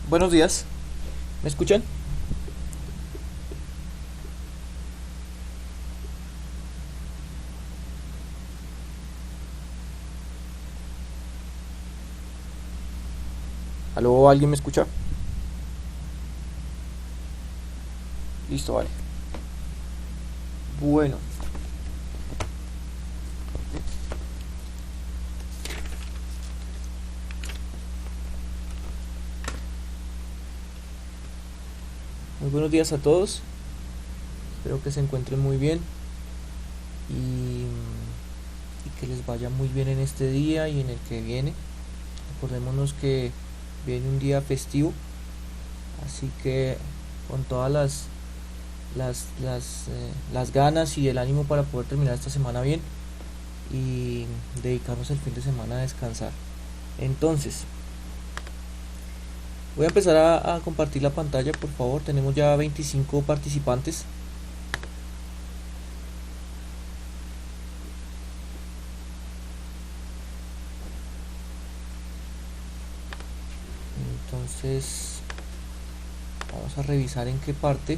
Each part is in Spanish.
Buenos días, ¿me escuchan? ¿Aló? ¿Alguien me escucha? Listo, vale. Bueno, muy buenos días a todos. Espero que se encuentren muy bien y que les vaya muy bien en este día y en el que viene. Recordémonos que viene un día festivo, así que con todas las ganas y el ánimo para poder terminar esta semana bien y dedicarnos el fin de semana a descansar. Entonces, voy a empezar a compartir la pantalla, por favor. Tenemos ya 25 participantes. Entonces, vamos a revisar en qué parte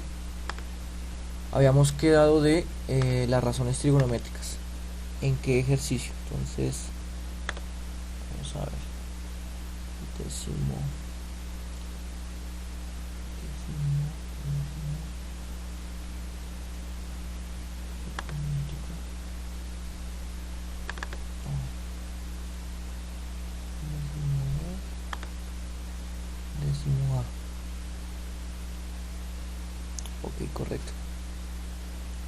habíamos quedado de las razones trigonométricas. En qué ejercicio. Entonces, vamos a ver. Décimo. Décimo A. Ok, correcto.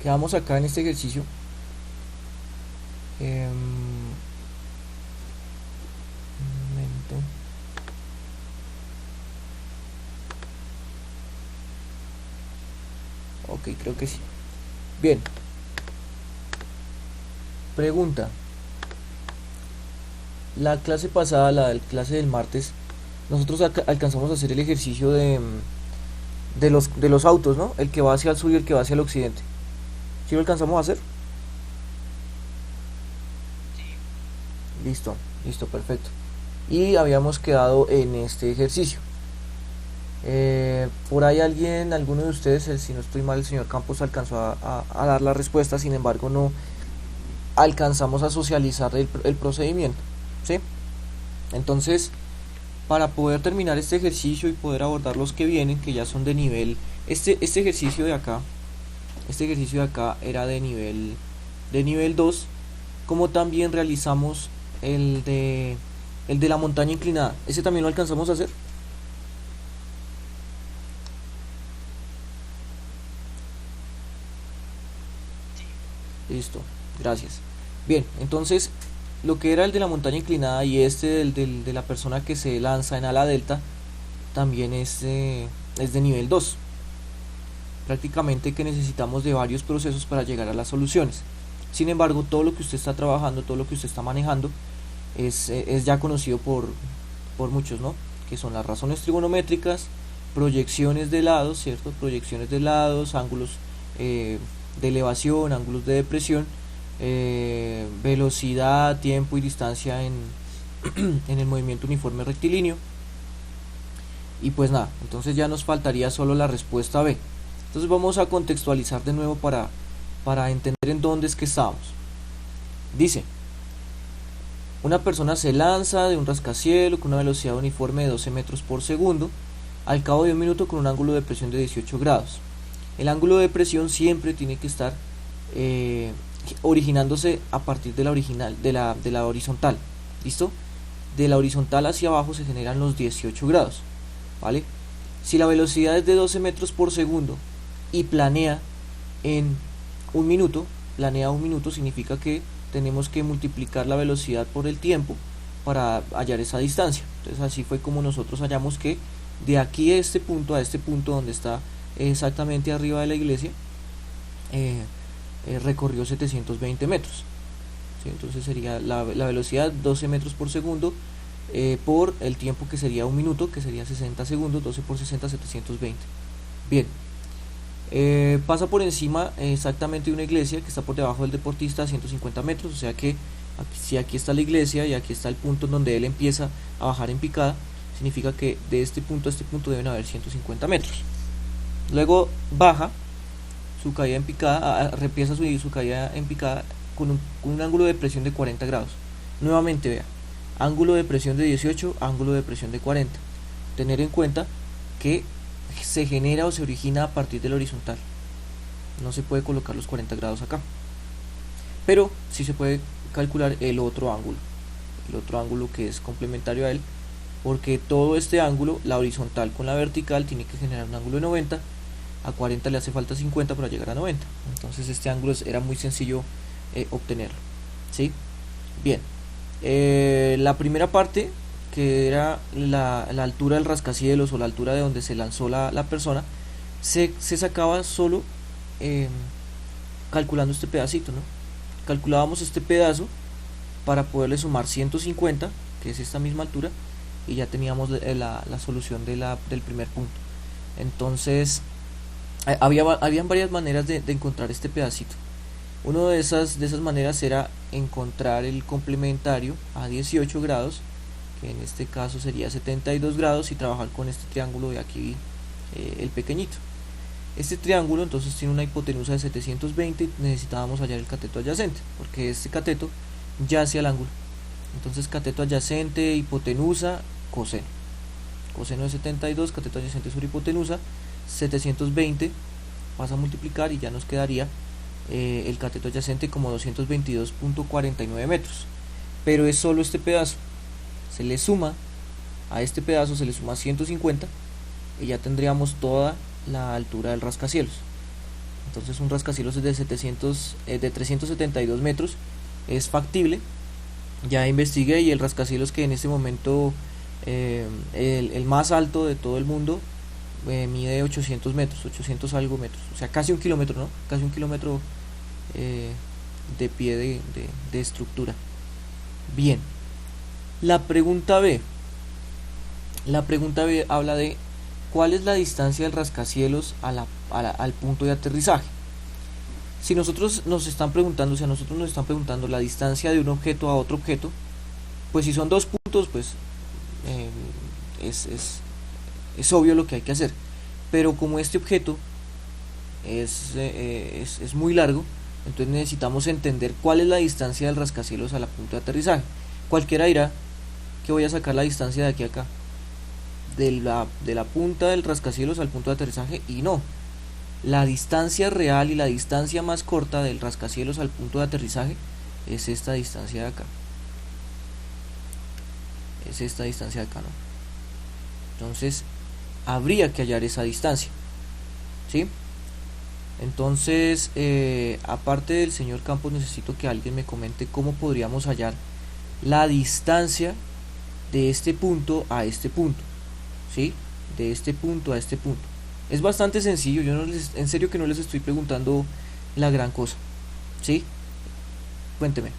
Quedamos acá en este ejercicio. Un momento. Ok, creo que sí. Bien. Pregunta. La clase pasada, la clase del martes, nosotros alcanzamos a hacer el ejercicio de los autos, ¿no? El que va hacia el sur y el que va hacia el occidente. ¿Sí lo alcanzamos a hacer? Listo, listo, perfecto. Y habíamos quedado en este ejercicio. Por ahí alguno de ustedes, si no estoy mal, el señor Campos alcanzó a dar la respuesta, sin embargo no alcanzamos a socializar el procedimiento, ¿sí? Entonces, para poder terminar este ejercicio y poder abordar los que vienen, que ya son de nivel, este ejercicio de acá era de nivel 2, como también realizamos el de la montaña inclinada. Ese también lo alcanzamos a hacer. Listo, gracias. Bien, entonces lo que era el de la montaña inclinada y este de la persona que se lanza en ala delta también es de nivel 2. Prácticamente que necesitamos de varios procesos para llegar a las soluciones. Sin embargo, todo lo que usted está trabajando, todo lo que usted está manejando es ya conocido por muchos, ¿no? Que son las razones trigonométricas, proyecciones de lados, ¿cierto? Proyecciones de lados, ángulos de elevación, ángulos de depresión, velocidad, tiempo y distancia en el movimiento uniforme rectilíneo. Y pues nada, entonces ya nos faltaría solo la respuesta B. Entonces vamos a contextualizar de nuevo para entender en dónde es que estamos. Dice, una persona se lanza de un rascacielos con una velocidad uniforme de 12 metros por segundo al cabo de un minuto con un ángulo de presión de 18 grados. El ángulo de presión siempre tiene que estar originándose a partir de la horizontal. ¿Listo? De la horizontal hacia abajo se generan los 18 grados. ¿Vale? Si la velocidad es de 12 metros por segundo y planea un minuto significa que tenemos que multiplicar la velocidad por el tiempo para hallar esa distancia. Entonces así fue como nosotros hallamos que de aquí a este punto donde está exactamente arriba de la iglesia, recorrió 720 metros. ¿Sí? Entonces sería la velocidad 12 metros por segundo por el tiempo que sería un minuto, que sería 60 segundos, 12 por 60, 720. Bien, pasa por encima exactamente de una iglesia que está por debajo del deportista a 150 metros, o sea que si aquí está la iglesia y aquí está el punto en donde él empieza a bajar en picada, significa que de este punto a este punto deben haber 150 metros. Luego baja su caída en picada, reempieza su caída en picada con un ángulo de presión de 40 grados. Nuevamente vea, ángulo de presión de 18, ángulo de presión de 40. Tener en cuenta que se genera o se origina a partir del horizontal. No se puede colocar los 40 grados acá, pero sí se puede calcular el otro ángulo que es complementario a él, porque todo este ángulo, la horizontal con la vertical, tiene que generar un ángulo de 90. A 40 le hace falta 50 para llegar a 90. Entonces este ángulo era muy sencillo obtenerlo. ¿Sí? Bien. La primera parte, que era la altura del rascacielos o la altura de donde se lanzó la persona, se sacaba solo calculando este pedacito, ¿no? Calculábamos este pedazo para poderle sumar 150, que es esta misma altura, y ya teníamos la solución del primer punto. Entonces habían varias maneras de encontrar este pedacito. Una de esas maneras era encontrar el complementario a 18 grados, que en este caso sería 72 grados, y trabajar con este triángulo de aquí, el pequeñito. Este triángulo entonces tiene una hipotenusa de 720 y necesitábamos hallar el cateto adyacente, porque este cateto yace al ángulo. Entonces cateto adyacente, hipotenusa, coseno. Coseno de 72, cateto adyacente sobre hipotenusa, 720, pasa a multiplicar y ya nos quedaría el cateto adyacente como 222.49 metros. Pero es solo este pedazo. Se le suma a este pedazo, se le suma 150 y ya tendríamos toda la altura del rascacielos. Entonces un rascacielos de 372 metros es factible. Ya investigué y el rascacielos que en este momento el más alto de todo el mundo mide 800 metros, 800 algo metros, o sea casi un kilómetro, ¿no? Casi un kilómetro de pie de estructura. Bien, la pregunta B habla de cuál es la distancia del rascacielos al punto de aterrizaje. Si nosotros nos están preguntando, si a nosotros nos están preguntando la distancia de un objeto a otro objeto, pues si son dos puntos, pues es obvio lo que hay que hacer. Pero como este objeto es muy largo, entonces necesitamos entender cuál es la distancia del rascacielos a la punto de aterrizaje. Cualquiera dirá que voy a sacar la distancia de aquí a acá, de la punta del rascacielos al punto de aterrizaje, y no. La distancia real y la distancia más corta del rascacielos al punto de aterrizaje es esta distancia de acá. Es esta distancia de acá, ¿no? Entonces habría que hallar esa distancia, ¿sí? Entonces aparte del señor Campos, necesito que alguien me comente cómo podríamos hallar la distancia de este punto a este punto, ¿sí? De este punto a este punto. Es bastante sencillo, yo en serio que no les estoy preguntando la gran cosa, ¿sí? Cuénteme.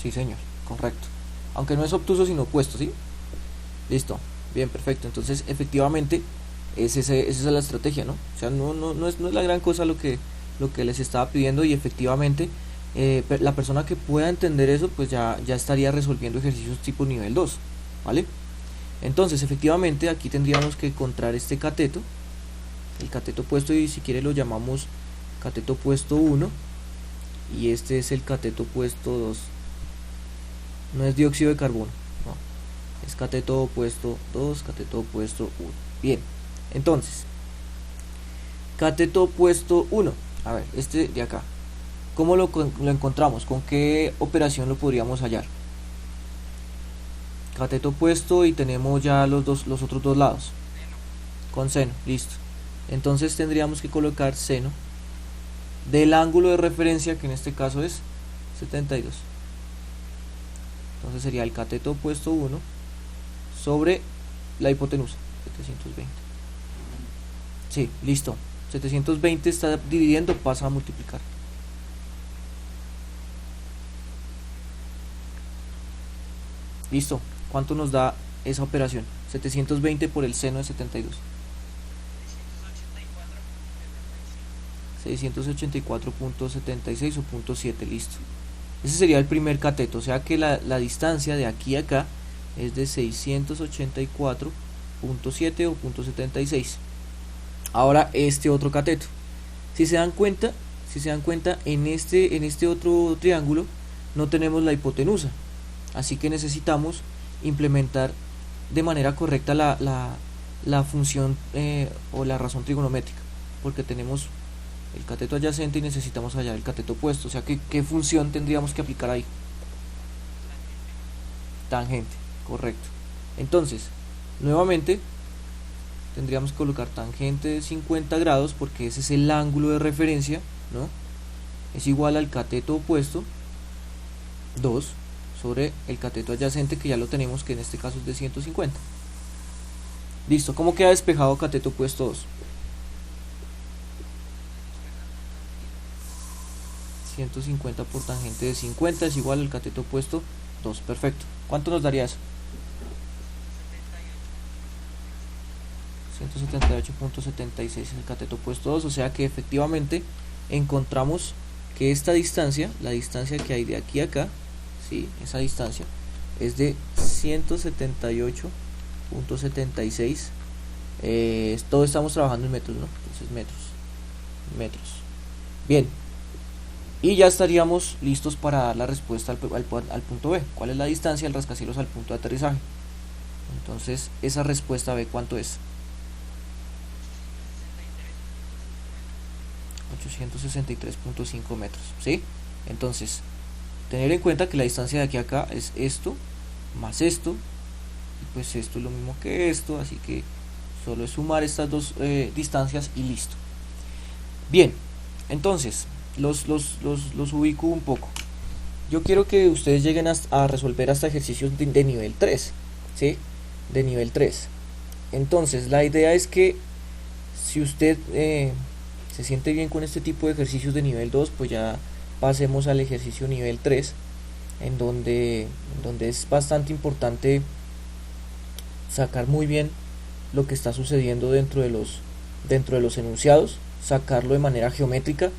Sí, señor, correcto. Aunque no es obtuso sino opuesto, ¿sí? Listo, bien, perfecto. Entonces, efectivamente, esa es la estrategia, ¿no? O sea, no es la gran cosa lo que les estaba pidiendo, y efectivamente la persona que pueda entender eso, pues ya estaría resolviendo ejercicios tipo nivel 2, ¿vale? Entonces, efectivamente, aquí tendríamos que encontrar este cateto, el cateto opuesto, y si quiere lo llamamos cateto opuesto 1, y este es el cateto opuesto 2. No es dióxido de carbono, no, es cateto opuesto 2, cateto opuesto 1. Bien, entonces, cateto opuesto 1, a ver, este de acá, ¿cómo lo encontramos? ¿Con qué operación lo podríamos hallar? Cateto opuesto y tenemos ya los otros dos lados. Con seno, listo. Entonces tendríamos que colocar seno del ángulo de referencia, que en este caso es 72. Entonces sería el cateto opuesto 1 sobre la hipotenusa, 720. Sí, listo. 720 está dividiendo, pasa a multiplicar. Listo. ¿Cuánto nos da esa operación? 720 por el seno de 72. 684.76 o punto 7, listo. Ese sería el primer cateto, o sea que la distancia de aquí a acá es de 684.7 o punto 76. Ahora este otro cateto. Si se dan cuenta, en este otro triángulo no tenemos la hipotenusa, así que necesitamos implementar de manera correcta la función o la razón trigonométrica, porque tenemos el cateto adyacente y necesitamos hallar el cateto opuesto. O sea que ¿qué función tendríamos que aplicar ahí? Tangente, correcto. Entonces, nuevamente tendríamos que colocar tangente de 50 grados, porque ese es el ángulo de referencia, ¿no? Es igual al cateto opuesto 2 sobre el cateto adyacente, que ya lo tenemos, que en este caso es de 150. Listo. ¿Cómo queda despejado cateto opuesto 2? 150 por tangente de 50 es igual al cateto opuesto 2. Perfecto. ¿Cuánto nos daría eso? 178.76 es el cateto opuesto 2. O sea que efectivamente encontramos que esta distancia, la distancia que hay de aquí a acá, ¿sí? Esa distancia es de 178.76. Todo estamos trabajando en metros, ¿no? Entonces metros. Bien. Y ya estaríamos listos para dar la respuesta al punto B. ¿Cuál es la distancia del rascacielos al punto de aterrizaje? Entonces, esa respuesta B, ¿cuánto es? 863.5 metros, ¿sí? Entonces, tener en cuenta que la distancia de aquí a acá es esto, más esto, y pues esto es lo mismo que esto, así que solo es sumar estas dos distancias y listo. Bien, entonces, los ubico un poco. Yo quiero que ustedes lleguen a resolver hasta ejercicios de nivel 3, ¿sí? De nivel 3. Entonces, la idea es que si usted se siente bien con este tipo de ejercicios de nivel 2, pues ya pasemos al ejercicio nivel 3, en donde es bastante importante sacar muy bien lo que está sucediendo dentro de los enunciados, sacarlo de manera geométrica.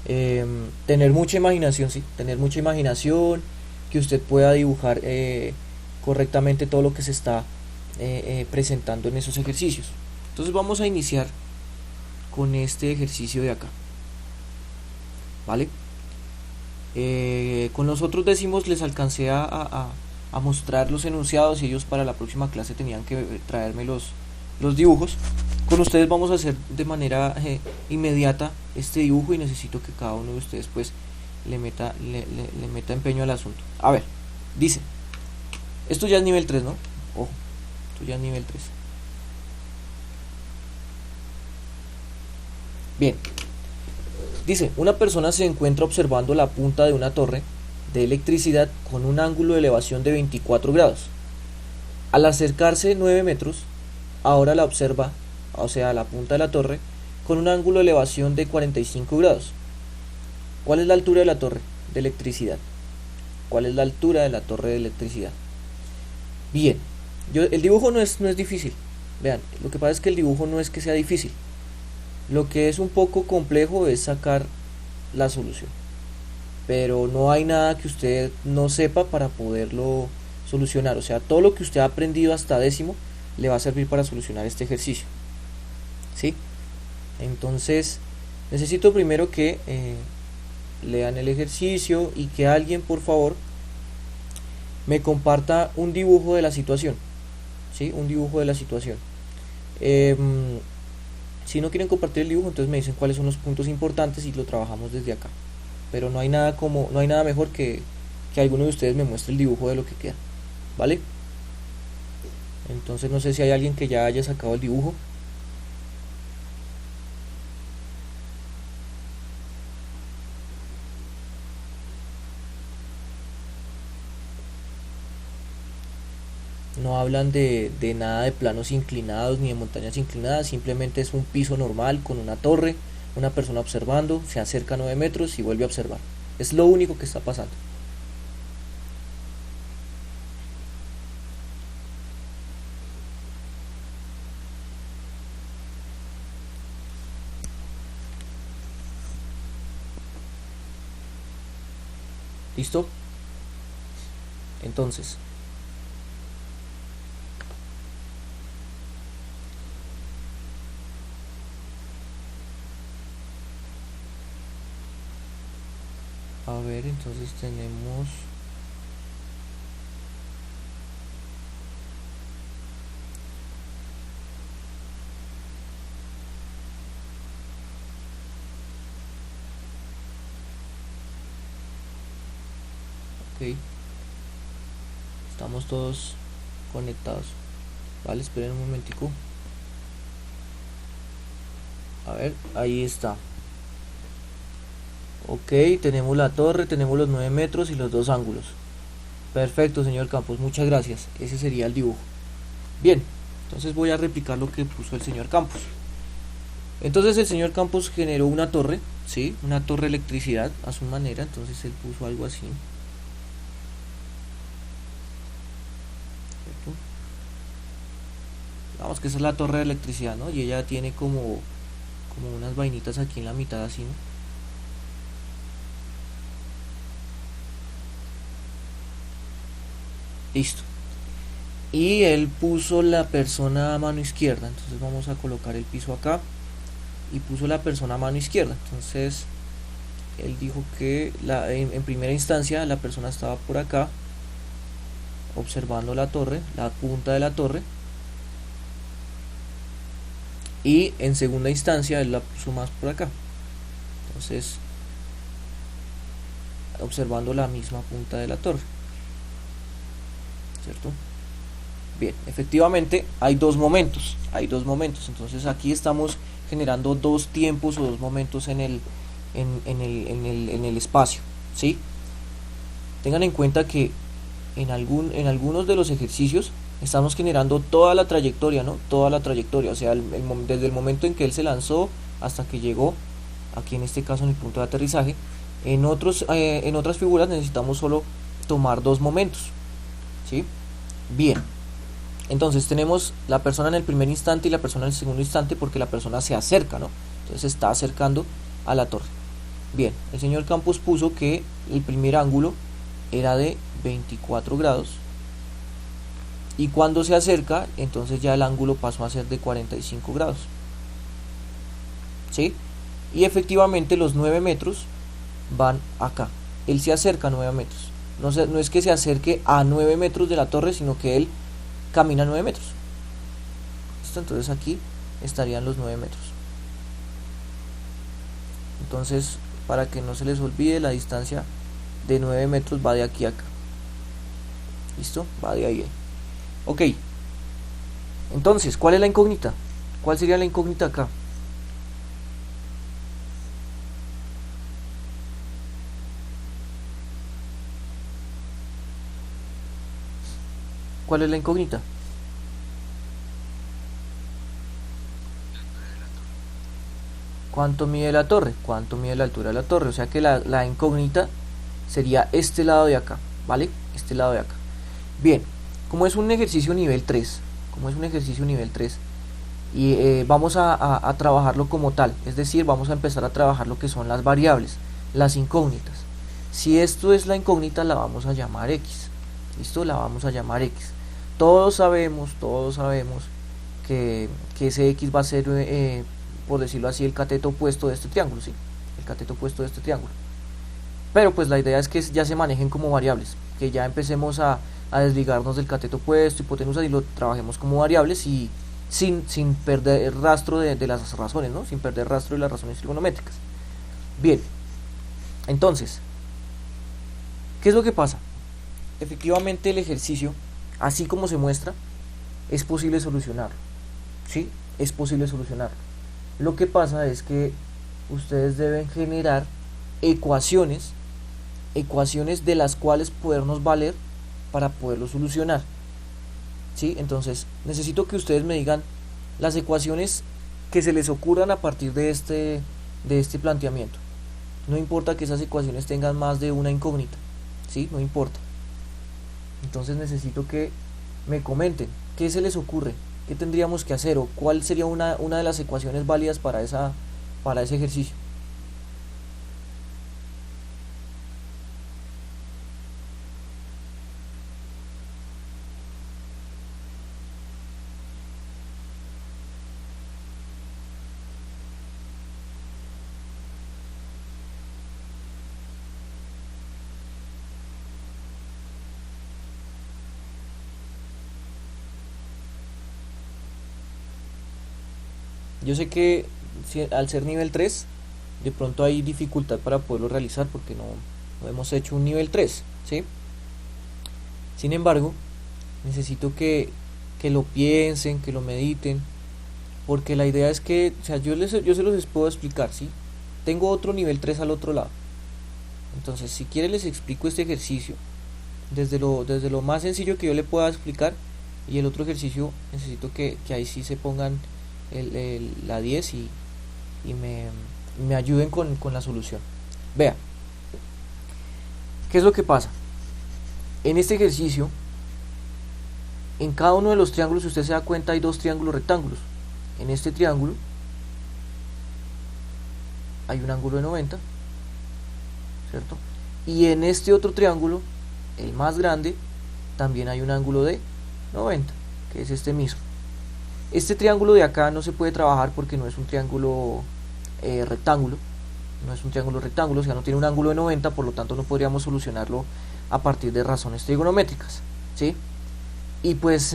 Tener mucha imaginación, sí, tener mucha imaginación, que usted pueda dibujar correctamente todo lo que se está presentando en esos ejercicios. Entonces vamos a iniciar con este ejercicio de acá, ¿vale? Con los otros décimos les alcancé a mostrar los enunciados, y ellos para la próxima clase tenían que traerme los dibujos. Con ustedes vamos a hacer de manera inmediata este dibujo, y necesito que cada uno de ustedes pues le meta empeño al asunto. A ver, dice, esto ya es nivel 3, ¿no? Ojo, esto ya es nivel 3. Bien, dice, una persona se encuentra observando la punta de una torre de electricidad con un ángulo de elevación de 24 grados. Al acercarse 9 metros, ahora la observa, o sea, la punta de la torre, con un ángulo de elevación de 45 grados. ¿Cuál es la altura de la torre de electricidad? ¿Cuál es la altura de la torre de electricidad? Bien, el dibujo no es difícil. Vean, lo que pasa es que el dibujo no es que sea difícil. Lo que es un poco complejo es sacar la solución. Pero no hay nada que usted no sepa para poderlo solucionar. O sea, todo lo que usted ha aprendido hasta décimo le va a servir para solucionar este ejercicio, ¿sí? Entonces necesito primero que lean el ejercicio, y que alguien por favor me comparta un dibujo de la situación, ¿sí? Un dibujo de la situación. Si no quieren compartir el dibujo, entonces me dicen cuáles son los puntos importantes y lo trabajamos desde acá. Pero no hay nada mejor que alguno de ustedes me muestre el dibujo de lo que queda, ¿vale? Entonces no sé si hay alguien que ya haya sacado el dibujo. No hablan de nada de planos inclinados ni de montañas inclinadas, simplemente es un piso normal con una torre, una persona observando, se acerca a 9 metros y vuelve a observar. Es lo único que está pasando. ¿Listo? Entonces, a ver, entonces tenemos... Ok, estamos todos conectados. Vale, esperen un momentico. A ver, ahí está. Ok, tenemos la torre, tenemos los 9 metros y los dos ángulos. Perfecto, señor Campos, muchas gracias. Ese sería el dibujo. Bien, entonces voy a replicar lo que puso el señor Campos. Entonces el señor Campos generó una torre, ¿sí? Una torre de electricidad a su manera, entonces él puso algo así. ¿Cierto? Vamos que esa es la torre de electricidad, ¿no? Y ella tiene como unas vainitas aquí en la mitad así, ¿no? Listo. Y él puso la persona a mano izquierda, entonces vamos a colocar el piso acá y puso la persona a mano izquierda. Entonces él dijo que en primera instancia la persona estaba por acá observando la torre, la punta de la torre, y en segunda instancia él la puso más por acá, entonces observando la misma punta de la torre, ¿cierto? Bien, efectivamente hay dos momentos, entonces aquí estamos generando dos tiempos o dos momentos en el espacio, ¿sí? Tengan en cuenta que en algunos de los ejercicios estamos generando toda la trayectoria, ¿no? Toda la trayectoria, o sea, desde el momento en que él se lanzó hasta que llegó, aquí en este caso en el punto de aterrizaje. En otras figuras necesitamos solo tomar dos momentos, ¿sí? Bien, entonces tenemos la persona en el primer instante y la persona en el segundo instante porque la persona se acerca, ¿no? Entonces se está acercando a la torre. Bien, el señor Campos puso que el primer ángulo era de 24 grados y cuando se acerca entonces ya el ángulo pasó a ser de 45 grados, ¿sí? Y efectivamente los 9 metros van acá. Él se acerca a 9 metros, no es que se acerque a 9 metros de la torre, sino que él camina 9 metros. ¿Listo? Entonces aquí estarían los 9 metros. Entonces, para que no se les olvide, la distancia de 9 metros va de aquí a acá. ¿Listo? Va de ahí a ahí. Ok. Entonces, ¿cuál es la incógnita? ¿Cuál sería la incógnita acá? ¿Cuál es la incógnita? ¿Cuánto mide la torre? ¿Cuánto mide la altura de la torre? O sea que la incógnita sería este lado de acá, ¿vale? Este lado de acá. Bien, como es un ejercicio nivel 3, y vamos a trabajarlo como tal, es decir, vamos a empezar a trabajar lo que son las variables, las incógnitas. Si esto es la incógnita, la vamos a llamar X. ¿Listo? La vamos a llamar X. Todos sabemos que ese X va a ser, por decirlo así, el cateto opuesto de este triángulo, ¿sí? El cateto opuesto de este triángulo. Pero pues la idea es que ya se manejen como variables, que ya empecemos a desligarnos del cateto opuesto, hipotenusa, y lo trabajemos como variables y sin perder rastro de las razones, ¿no? Sin perder rastro de las razones trigonométricas. Bien, entonces, ¿qué es lo que pasa? Efectivamente el ejercicio, así como se muestra, es posible solucionarlo, ¿sí? Es posible solucionarlo. Lo que pasa es que ustedes deben generar ecuaciones, ecuaciones de las cuales podernos valer para poderlo solucionar, ¿sí? Entonces necesito que ustedes me digan las ecuaciones que se les ocurran a partir de este planteamiento. No importa que esas ecuaciones tengan más de una incógnita, ¿sí? No importa. Entonces necesito que me comenten qué se les ocurre, qué tendríamos que hacer o cuál sería una de las ecuaciones válidas para ese ejercicio. Yo sé que al ser nivel 3 de pronto hay dificultad para poderlo realizar porque no hemos hecho un nivel 3, ¿sí? Sin embargo, necesito que lo piensen, que lo mediten, porque la idea es que, o sea, yo se los puedo explicar, ¿sí? Tengo otro nivel 3 al otro lado. Entonces, si quieren les explico este ejercicio desde lo más sencillo que yo le pueda explicar, y el otro ejercicio necesito que ahí sí se pongan la 10 y me ayuden con la solución. Vea, ¿qué es lo que pasa? En este ejercicio, en cada uno de los triángulos, si usted se da cuenta, hay dos triángulos rectángulos. En este triángulo hay un ángulo de 90, ¿cierto? Y en este otro triángulo, el más grande, también hay un ángulo de 90, que es este mismo. Este triángulo de acá no se puede trabajar porque no es un triángulo rectángulo, no es un triángulo rectángulo, o sea, no tiene un ángulo de 90, por lo tanto no podríamos solucionarlo a partir de razones trigonométricas, ¿sí? Y pues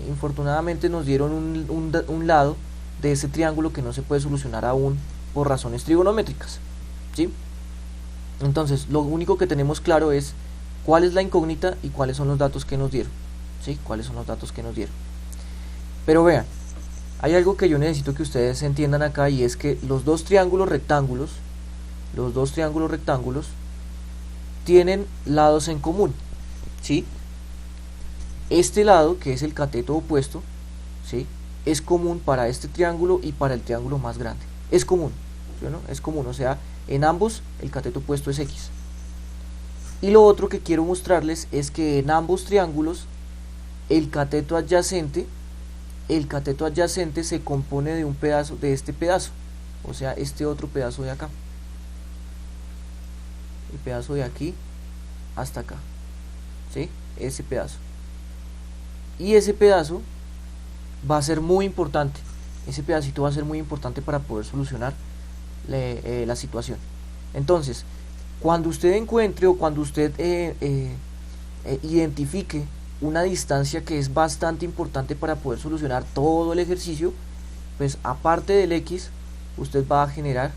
infortunadamente nos dieron un lado de ese triángulo que no se puede solucionar aún por razones trigonométricas, ¿sí? Entonces lo único que tenemos claro es cuál es la incógnita y cuáles son los datos que nos dieron, ¿sí? Cuáles son los datos que nos dieron. Pero vean, hay algo que yo necesito que ustedes entiendan acá, y es que los dos triángulos rectángulos tienen lados en común, ¿sí? Este lado, que es el cateto opuesto, ¿sí?, es común para este triángulo y para el triángulo más grande. Es común, ¿sí o no? Es común, o sea, en ambos el cateto opuesto es X. Y lo otro que quiero mostrarles es que en ambos triángulos el cateto adyacente se compone de un pedazo, de este pedazo, o sea, este otro pedazo de acá, el pedazo de aquí hasta acá, ¿sí? Ese pedazo. Y ese pedazo va a ser muy importante, ese pedacito va a ser muy importante para poder solucionar la situación. Entonces, cuando usted encuentre, o cuando usted identifique una distancia que es bastante importante para poder solucionar todo el ejercicio, pues aparte del X, usted va a generar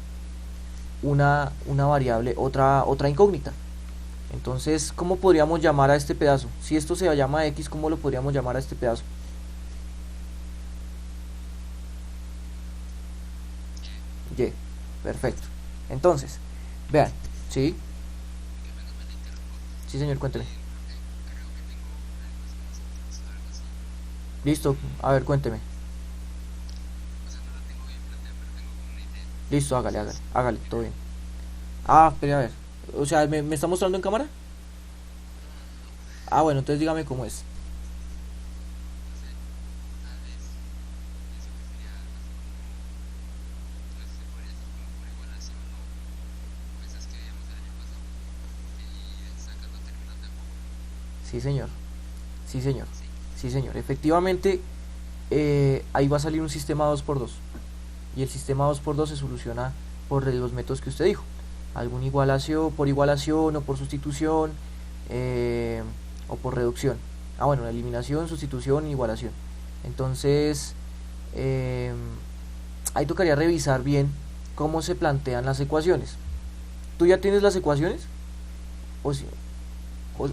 una variable, otra incógnita. Entonces, ¿cómo podríamos llamar a este pedazo? Si esto se llama X, ¿cómo lo podríamos llamar a este pedazo? Y, perfecto. Entonces, vean, ¿sí? Sí, señor, cuénteme. Listo, a ver, cuénteme. Listo, hágale, todo bien. Ah, espere, a ver. O sea, ¿me está mostrando en cámara? Ah, bueno, entonces dígame cómo es. Sí, señor. Sí, señor. Sí, señor. Efectivamente, ahí va a salir un sistema 2x2. Y el sistema 2x2 se soluciona por los métodos que usted dijo. Algún igualación, por igualación o por sustitución, eh, o por reducción. Ah, bueno, eliminación, sustitución, igualación. Entonces, eh, ahí tocaría revisar bien cómo se plantean las ecuaciones. ¿Tú ya tienes las ecuaciones? O si, o-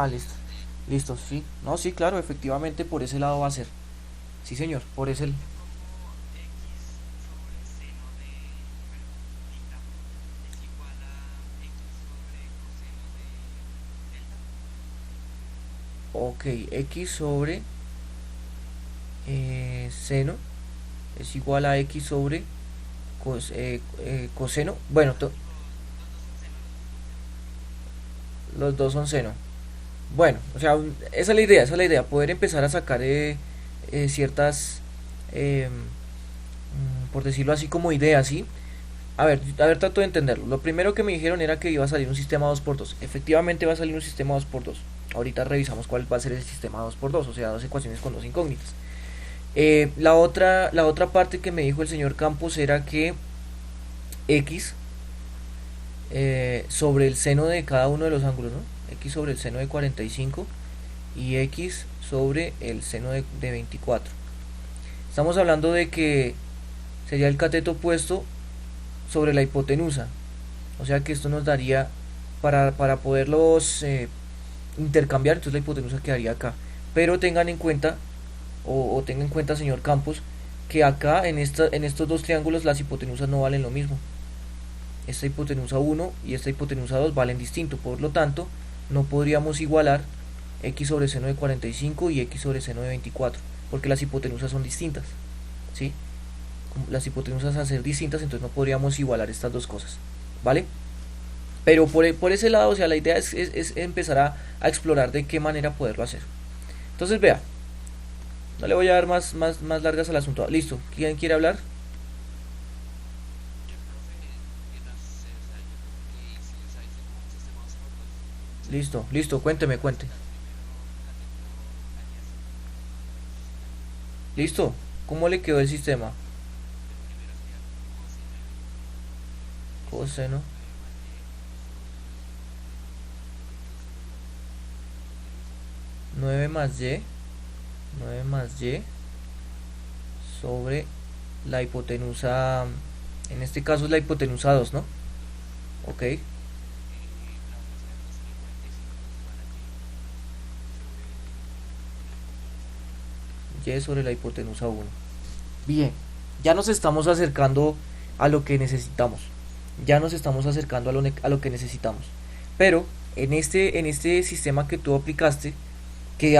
listo. Listo, sí. No, sí, claro, efectivamente por ese lado va a ser. Sí, señor, por ese. Ok, x sobre seno es igual a x sobre coseno. Bueno, los dos son seno. Bueno, o sea, esa es la idea, poder empezar a sacar ciertas, por decirlo así, como ideas, ¿sí? A ver, trato de entenderlo. Lo primero que me dijeron era que iba a salir un sistema 2x2. Efectivamente va a salir un sistema 2x2. Ahorita revisamos cuál va a ser el sistema 2x2, o sea, dos ecuaciones con dos incógnitas. La otra parte que me dijo el señor Campos era que x sobre el seno de cada uno de los ángulos, ¿no? X sobre el seno de 45 y x sobre el seno de 24. Estamos hablando de que sería el cateto opuesto sobre la hipotenusa. O sea que esto nos daría, para poderlos intercambiar, entonces la hipotenusa quedaría acá. Pero tengan en cuenta, o tengan en cuenta, señor Campos, que acá en estos dos triángulos las hipotenusas no valen lo mismo. Esta hipotenusa 1 y esta hipotenusa 2 valen distinto. Por lo tanto, no podríamos igualar x sobre seno de 45 y x sobre seno de 24, porque las hipotenusas son distintas. ¿Sí? Las hipotenusas al ser distintas, entonces no podríamos igualar estas dos cosas. ¿Vale? Pero por ese lado, o sea, la idea es empezar a explorar de qué manera poderlo hacer. Entonces, vea, no le voy a dar más largas al asunto. Listo, ¿quién quiere hablar? Yo, profe, que no sé, o sea, yo como que hice, o sea, hice como un sistema 2x2. Entonces, Listo, listo, cuénteme, cuente. está el primero cateto adyacente, Listo, ¿cómo le quedó el sistema? el primero sería coseno de 24 es igual a Coseno 9 más y sobre la hipotenusa. 9 más y, 9 más y sobre la hipotenusa, en este caso es la hipotenusa 2, ¿no? 2. Ok, La otra sería coseno de 45 es igual a y sobre la hipotenusa 1. y sobre la hipotenusa 1. Bien, ya nos estamos acercando a lo que necesitamos. Ya nos estamos acercando a lo que necesitamos. Pero en este sistema que tú aplicaste, que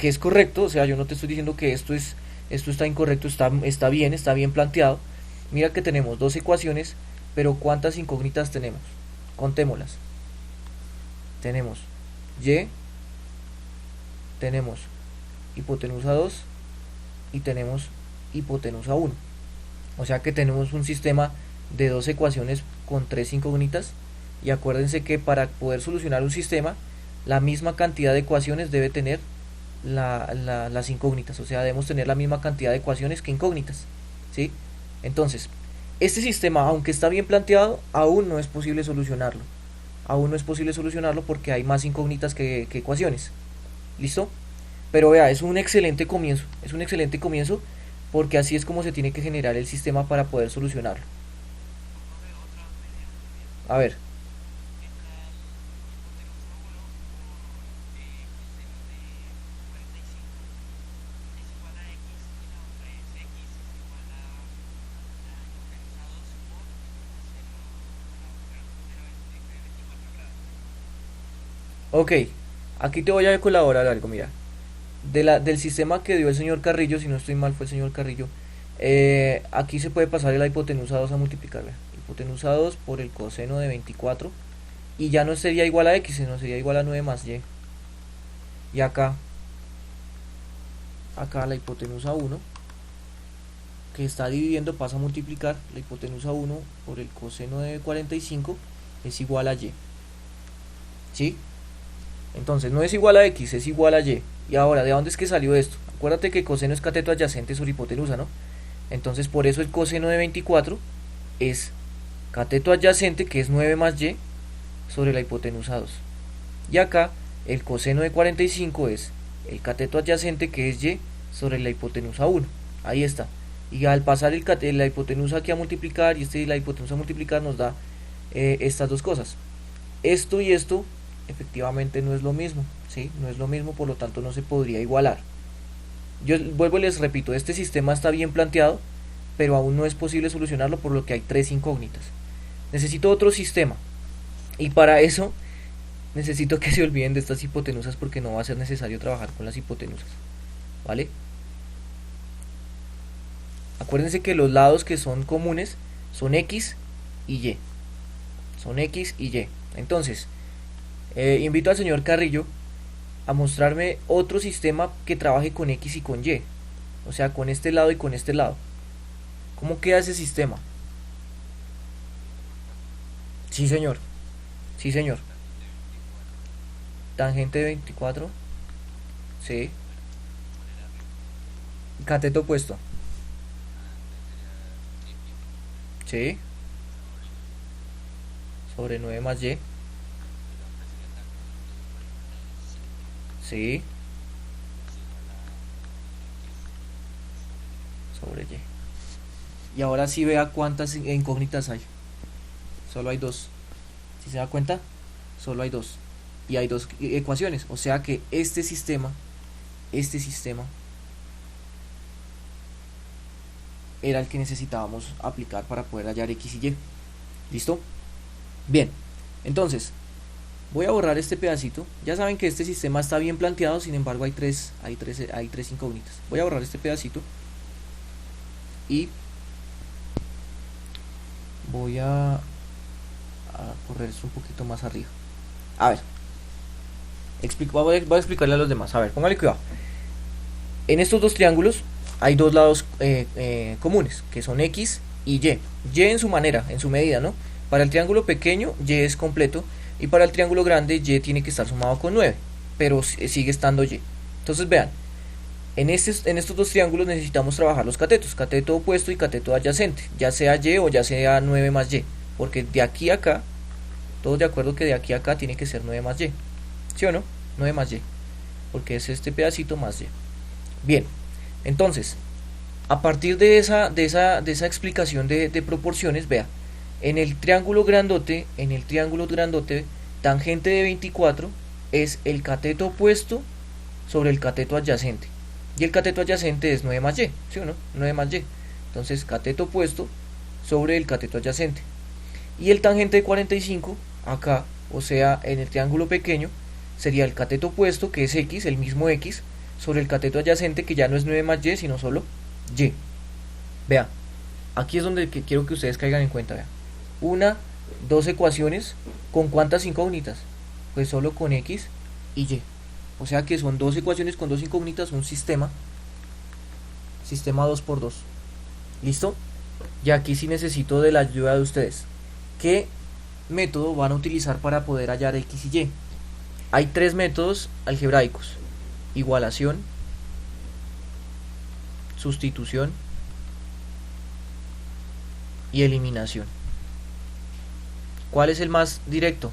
es correcto, o sea, yo no te estoy diciendo que esto está incorrecto, está bien planteado. Mira que tenemos dos ecuaciones, pero ¿cuántas incógnitas tenemos? Contémoslas. Tenemos y, tenemos hipotenusa 2 y tenemos hipotenusa 1. O sea que tenemos un sistema de dos ecuaciones con tres incógnitas. Y acuérdense que para poder solucionar un sistema, la misma cantidad de ecuaciones debe tener las incógnitas. O sea, debemos tener la misma cantidad de ecuaciones que incógnitas. ¿Sí? Entonces, este sistema, aunque está bien planteado, aún no es posible solucionarlo. Aún no es posible solucionarlo porque hay más incógnitas que ecuaciones. ¿Listo? Pero vea, es un excelente comienzo. Es un excelente comienzo porque así es como se tiene que generar el sistema para poder solucionarlo. O profe, otra medida que no vi. A ver, Entra el hipotenusa 1 por coseno de 45 es igual a x y la otra es x es igual a la hipotenusa 2 por coseno, bueno, pero es de 24 grados. ok, aquí te voy a colaborar algo, mira. Del sistema que dio el señor Carrillo, si no estoy mal fue el señor Carrillo, aquí se puede pasar la hipotenusa 2 a multiplicar. Vea. Hipotenusa 2 por el coseno de 24 y ya no sería igual a x, sino sería igual a 9 más y. Y acá la hipotenusa 1 que está dividiendo pasa a multiplicar. La hipotenusa 1 por el coseno de 45 es igual a y. ¿Sí? Entonces no es igual a x, es igual a y. Y ahora, ¿de dónde es que salió esto? Acuérdate que coseno es cateto adyacente sobre hipotenusa, ¿no? Entonces por eso el coseno de 24 es cateto adyacente, que es 9 más y, sobre la hipotenusa 2. Y acá el coseno de 45 es el cateto adyacente, que es y, sobre la hipotenusa 1. Ahí está. Y al pasar la hipotenusa aquí a multiplicar y la hipotenusa a multiplicar nos da estas dos cosas. Esto y esto efectivamente no es lo mismo, ¿sí? No es lo mismo, por lo tanto no se podría igualar. Yo vuelvo y les repito, este sistema está bien planteado, pero aún no es posible solucionarlo por lo que hay tres incógnitas. Necesito otro sistema y para eso necesito que se olviden de estas hipotenusas porque no va a ser necesario trabajar con las hipotenusas, ¿vale? Acuérdense que los lados que son comunes son x y y. Son x y y. Entonces, invito al señor Carrillo a mostrarme otro sistema que trabaje con x y con y. O sea, con este lado y con este lado. ¿Cómo queda ese sistema? Tangente 24, Sí, señor. Sí, señor. tangente 24. Tangente de 24. Sí. Bueno, ¿cuál era arriba? Cateto opuesto. Ah, entonces sería x Sí. sobre 9 Sobre 9 más y. y la otra sería tangente de 45 Sí. es igual a x sobre y. Y ahora sí vea cuántas incógnitas hay. Solo hay dos. Si se da cuenta, solo hay dos. Y hay dos ecuaciones. O sea que este sistema era el que necesitábamos aplicar para poder hallar x y y. ¿Listo? Bien, entonces voy a borrar este pedacito. Ya saben que este sistema está bien planteado, sin embargo hay tres incógnitas. Voy a borrar este pedacito y voy a correr esto un poquito más arriba. A ver, voy a explicarle a los demás. A ver, póngale cuidado. En estos dos triángulos hay dos lados comunes, que son x y y. Y en su manera, en su medida, ¿no? Para el triángulo pequeño, y es completo, y para el triángulo grande, y tiene que estar sumado con 9, pero sigue estando y. Entonces vean, en estos dos triángulos necesitamos trabajar los catetos, cateto opuesto y cateto adyacente, ya sea y o ya sea 9 más y, porque de aquí a acá, todos de acuerdo que de aquí a acá tiene que ser 9 más y, ¿sí o no? 9 más y, porque es este pedacito más y. Bien, entonces, a partir de esa explicación de proporciones, vea, en el triángulo grandote, tangente de 24 es el cateto opuesto sobre el cateto adyacente. Y el cateto adyacente es 9 más y, ¿sí o no? 9 más y. Entonces, cateto opuesto sobre el cateto adyacente. Y el tangente de 45, acá, o sea, en el triángulo pequeño, sería el cateto opuesto, que es x, el mismo x, sobre el cateto adyacente, que ya no es 9 más y, sino solo y. Vea, aquí es donde quiero que ustedes caigan en cuenta, vea. Dos ecuaciones, ¿con cuántas incógnitas? Pues solo con x y y. O sea que son dos ecuaciones con dos incógnitas, un sistema 2×2. ¿Listo? Y aquí sí necesito de la ayuda de ustedes. ¿Qué método van a utilizar para poder hallar x y y? Hay tres métodos algebraicos: igualación, sustitución y eliminación. ¿Cuál es el más directo?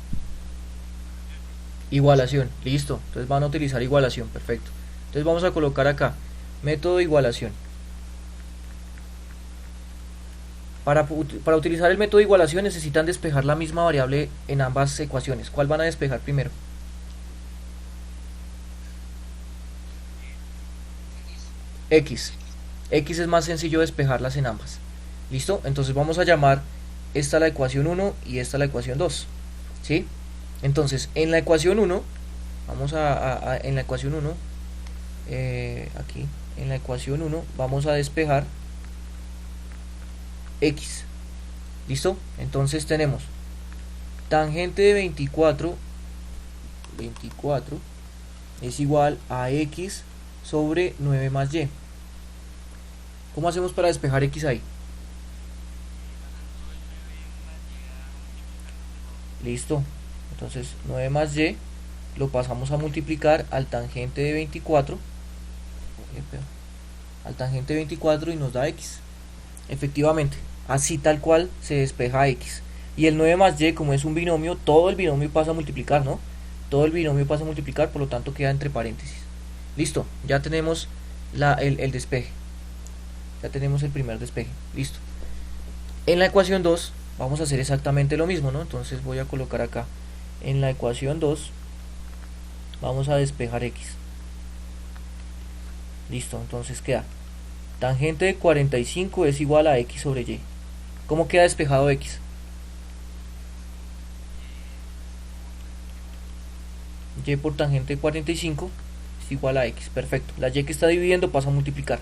Igualación, listo. Entonces van a utilizar igualación, perfecto. Entonces vamos a colocar acá método de igualación. Para utilizar el método de igualación necesitan despejar la misma variable en ambas ecuaciones. ¿Cuál van a despejar primero? X. X es más sencillo despejarlas en ambas. ¿Listo? Entonces vamos a llamar esta la ecuación 1 y esta la ecuación 2. ¿Sí? Entonces, en la ecuación 1, en la ecuación 1, aquí, en la ecuación 1, vamos a despejar x. ¿Listo? Entonces tenemos tangente de 24 es igual a x sobre 9 más y. ¿Cómo hacemos para despejar x ahí? Listo. Entonces 9 más y lo pasamos a multiplicar al tangente de 24. Al tangente de 24 y nos da x. Efectivamente, así tal cual se despeja x. Y el 9 más y, como es un binomio, todo el binomio pasa a multiplicar, ¿no? Todo el binomio pasa a multiplicar, por lo tanto queda entre paréntesis. Listo, ya tenemos el despeje. Ya tenemos el primer despeje. Listo. En la ecuación 2 vamos a hacer exactamente lo mismo, ¿no? Entonces voy a colocar acá. En la ecuación 2 vamos a despejar x. Listo, entonces queda tangente de 45 es igual a x sobre y. ¿Cómo queda despejado x? Y por tangente de 45 es igual a x. Perfecto. La y que está dividiendo pasa a multiplicar.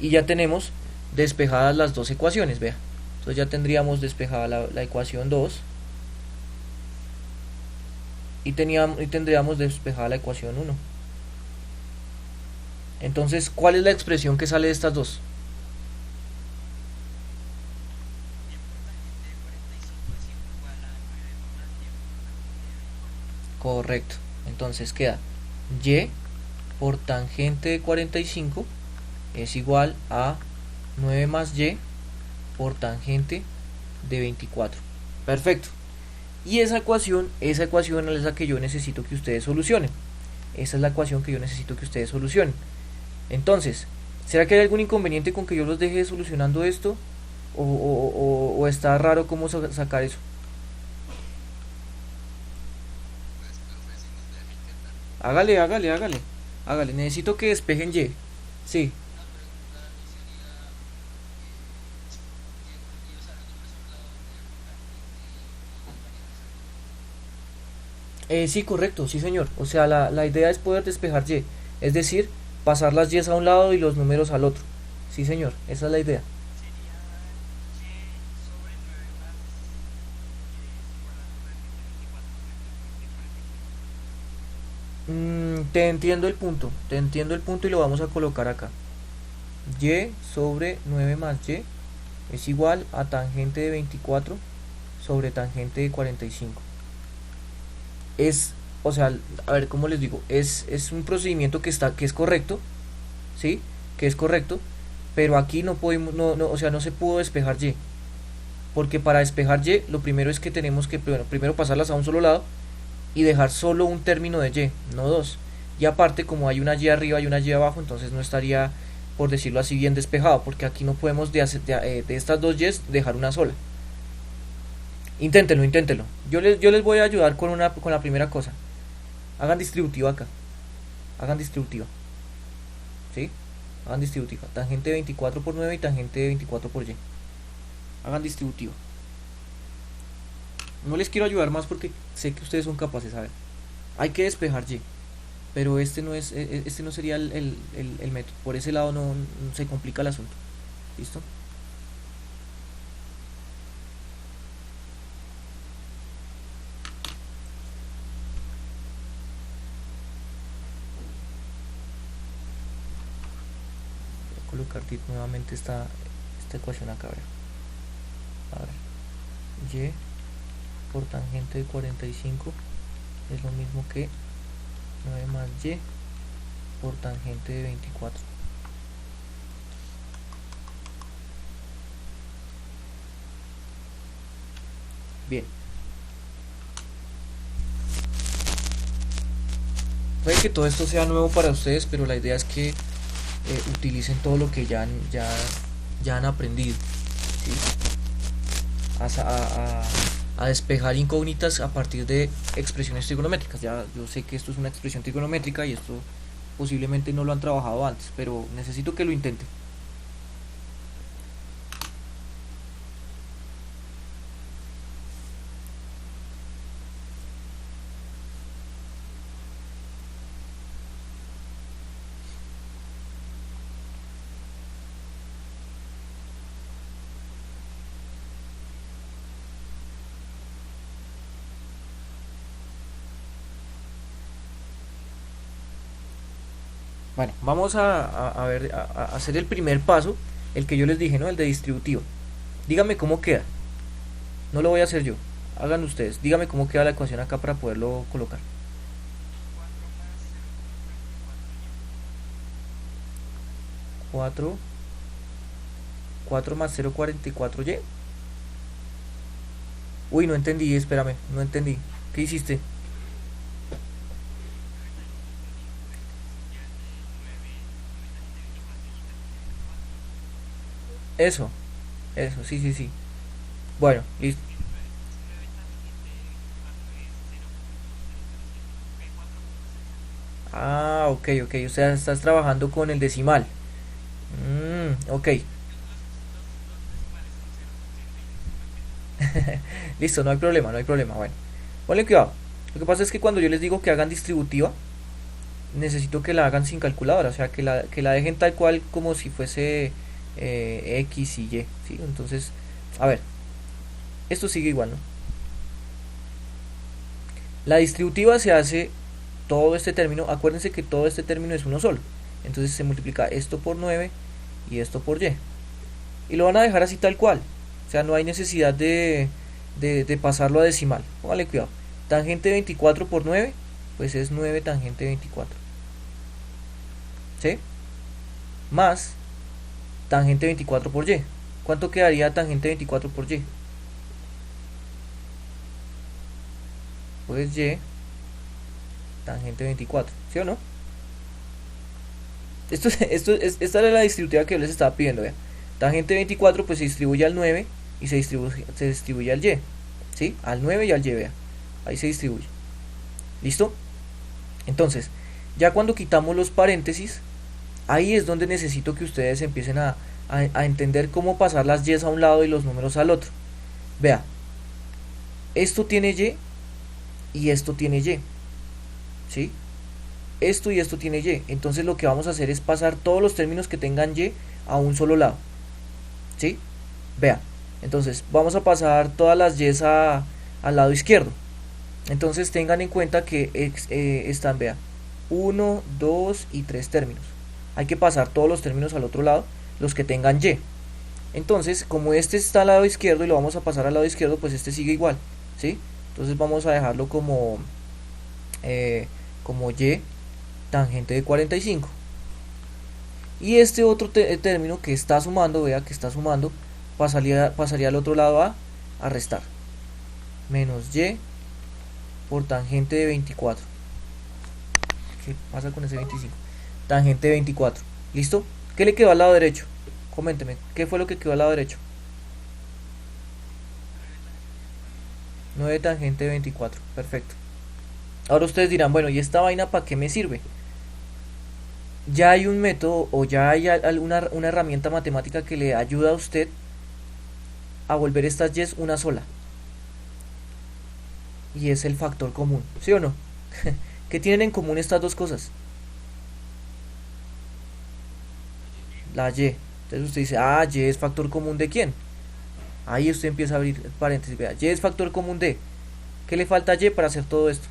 Y ya tenemos despejadas las dos ecuaciones, vea. Entonces ya tendríamos despejada la ecuación 2 y tendríamos despejada la ecuación 1. Entonces, ¿cuál es la expresión que sale de estas dos? Correcto. Entonces queda y por tangente de 45 es igual a 9 más y por tangente de 24. Perfecto. Y esa ecuación es la que yo necesito que ustedes solucionen. Esa es la ecuación que yo necesito que ustedes solucionen. Entonces, ¿Será que hay algún inconveniente con que yo los deje solucionando esto? ¿O está raro cómo sacar eso? Pues, profe, si nos deja intentarlo. Hágale, hágale, hágale. Hágale, necesito que despejen Y. Sí. Una pregunta ahí sería, y, o sea, los números a un lado deberían colocar gente y las variables al otro. Sí, correcto, sí señor. O sea, la idea es poder despejar Y. Es decir, pasar las Y a un lado y los números al otro. Sí señor, esa es la idea. Sería y sobre 9 más, es igual a tangente 24 sobre tangente 45. Te entiendo el punto, te entiendo el punto y lo vamos a colocar acá. Y sobre 9 más Y es igual a tangente de 24 sobre tangente de 45. Es, o sea, a ver, ¿cómo les digo? Es un procedimiento que es correcto, ¿sí? Que es correcto, pero aquí no podemos, o sea, no se pudo despejar Y. Porque para despejar Y, lo primero es que tenemos que primero pasarlas a un solo lado y dejar solo un término de Y, no dos. Y aparte, como hay una Y arriba y una Y abajo, entonces no estaría, por decirlo así, bien despejado, porque aquí no podemos de estas dos Y's dejar una sola. Inténtenlo, inténtenlo. Yo les voy a ayudar con la primera cosa. Hagan distributiva acá. Hagan distributiva. ¿Sí? Hagan distributiva. Tangente de 24 por 9 y tangente de 24 por Y. Hagan distributiva. No les quiero ayudar más porque sé que ustedes son capaces. A ver. Hay que despejar Y. Pero este no sería el método. Por ese lado no se complica el asunto. ¿Listo? Voy a colocar nuevamente esta ecuación acá. A ver. Y por tangente de 45 es lo mismo que 9 más Y por tangente de 24. Bien. Puede que todo esto sea nuevo para ustedes, pero la idea es que utilicen todo lo que ya han aprendido, ¿sí? A despejar incógnitas a partir de expresiones trigonométricas. Ya yo sé que esto es una expresión trigonométrica y esto posiblemente no lo han trabajado antes, pero necesito que lo intenten. Bueno, vamos a ver, a hacer el primer paso, el que yo les dije, ¿no? El de distributiva. Díganme cómo queda. No lo voy a hacer yo. Hagan ustedes. Díganme cómo queda la ecuación acá para poderlo colocar. 4 más 0,44y. 4 4 más 0,44y. Uy, no entendí, espérame, no entendí. ¿Qué hiciste? 9 tangente 24, ya, 9 tangente 24 y tangente 24. Eso, eso, sí, sí, sí. Bueno, listo. Es 9 tangente 24 es 0,007, 4,60. Ah, ok, ok. O sea, estás trabajando con el decimal. Ok. Los decimales son 0,01 y 0,07. Listo, no hay problema, no hay problema. Bueno, ponle cuidado. Lo que pasa es que cuando yo les digo que hagan distributiva, necesito que la hagan sin calculadora. O sea, que la dejen tal cual como si fuese X y Y. ¿Sí? Entonces, a ver, esto sigue igual, ¿no? La distributiva se hace todo este término. Acuérdense que todo este término es uno solo. Entonces se multiplica esto por 9 y esto por Y. Y lo van a dejar así tal cual. O sea, no hay necesidad de pasarlo a decimal. Póngale cuidado. Tangente 24 por 9, pues es 9 tangente 24. ¿Sí? Más tangente 24 por Y. ¿Cuánto quedaría tangente 24 por Y? Pues Y tangente 24. ¿Sí o no? Esta era la distributiva que yo les estaba pidiendo, vea. Tangente 24 pues se distribuye al 9 y se distribuye al y, ¿sí? Al 9 y al y, vea. Ahí se distribuye. ¿Listo? Entonces, ya cuando quitamos los paréntesis, ahí es donde necesito que ustedes empiecen a entender cómo pasar las y's a un lado y los números al otro. Vea, esto tiene y esto tiene y, ¿sí? Esto y esto tiene y. Entonces lo que vamos a hacer es pasar todos los términos que tengan y a un solo lado, ¿sí? Vea, entonces vamos a pasar todas las y's al lado izquierdo. Entonces tengan en cuenta que están, vea, uno 2 y 3 términos. Hay que pasar todos los términos al otro lado, los que tengan y. Entonces, como este está al lado izquierdo y lo vamos a pasar al lado izquierdo, pues este sigue igual, ¿sí? Entonces vamos a dejarlo como y tangente de 45. Y este otro término que está sumando, vea que está sumando, pasaría al otro lado a restar. Menos y por tangente de 24. ¿Qué pasa con ese 25? Tangente de 24. ¿Listo? ¿Qué le quedó al lado derecho? Coménteme, ¿qué fue lo que quedó al lado derecho? 9 tangente de 24. Perfecto. Ahora ustedes dirán, bueno, ¿y esta vaina para qué me sirve? Ya hay un método o ya hay una herramienta matemática que le ayuda a usted a volver estas y's una sola. Y es el factor común, ¿sí o no? ¿Qué tienen en común estas dos cosas? La y. Entonces usted dice, ah, y es factor común de quién. Ahí usted empieza a abrir paréntesis, vea, y es factor común de. ¿Qué le falta a y para hacer todo esto?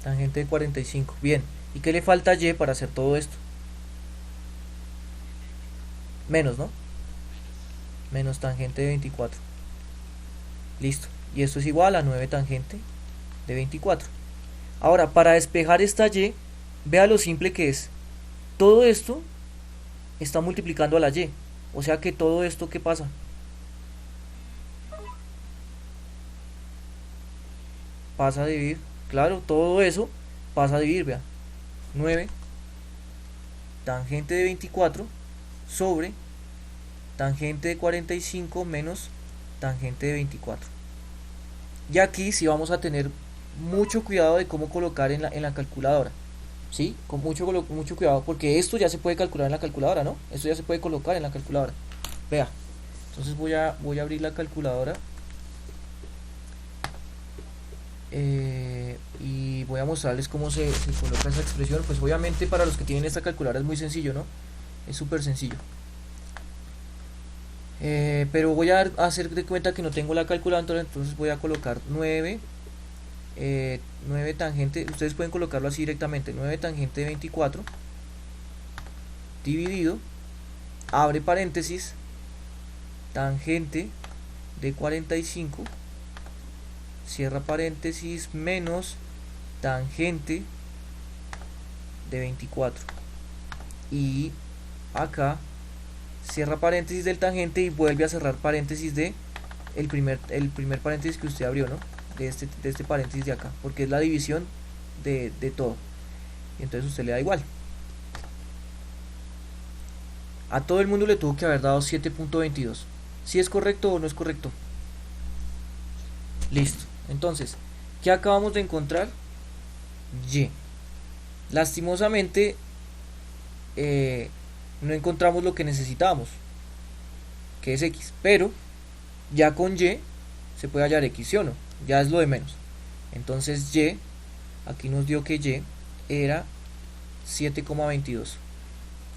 Tangente de 45. Bien. ¿Y qué le falta a y para hacer todo esto? Menos, ¿no? Menos tangente de 24. Listo. Y esto es igual a 9 tangente de 24. Ahora, para despejar esta y, vea lo simple que es. Todo esto está multiplicando a la y. O sea que todo esto, ¿qué pasa? Pasa a dividir. Claro, todo eso pasa a dividir, vea. 9 tangente de 24 sobre tangente de 45 menos tangente de 24. Y aquí sí vamos a tener mucho cuidado de cómo colocar en la calculadora. ¿Sí? Con mucho cuidado, porque esto ya se puede calcular en la calculadora, ¿no? Esto ya se puede colocar en la calculadora. Vea, entonces voy a abrir la calculadora y voy a mostrarles cómo se coloca esa expresión. Pues obviamente para los que tienen esta calculadora es muy sencillo, ¿no? Es súper sencillo. Pero voy a hacer de cuenta que no tengo la calculadora, entonces voy a colocar 9 tangente, ustedes pueden colocarlo así directamente, 9 tangente de 24 dividido, abre paréntesis, tangente de 45, cierra paréntesis, menos tangente de 24. Y acá cierra paréntesis del tangente y vuelve a cerrar paréntesis de el primer paréntesis que usted abrió, ¿no? De este paréntesis de acá, porque es la división de todo. Y entonces usted le da igual. A todo el mundo le tuvo que haber dado 7.22. ¿Si es correcto o no es correcto? Listo. Entonces, ¿qué acabamos de encontrar? Y. Lastimosamente, no encontramos lo que necesitábamos, que es x. Pero, ya con y se puede hallar x, ¿sí o no? Ya es lo de menos. Entonces y, aquí nos dio que y era 7,22.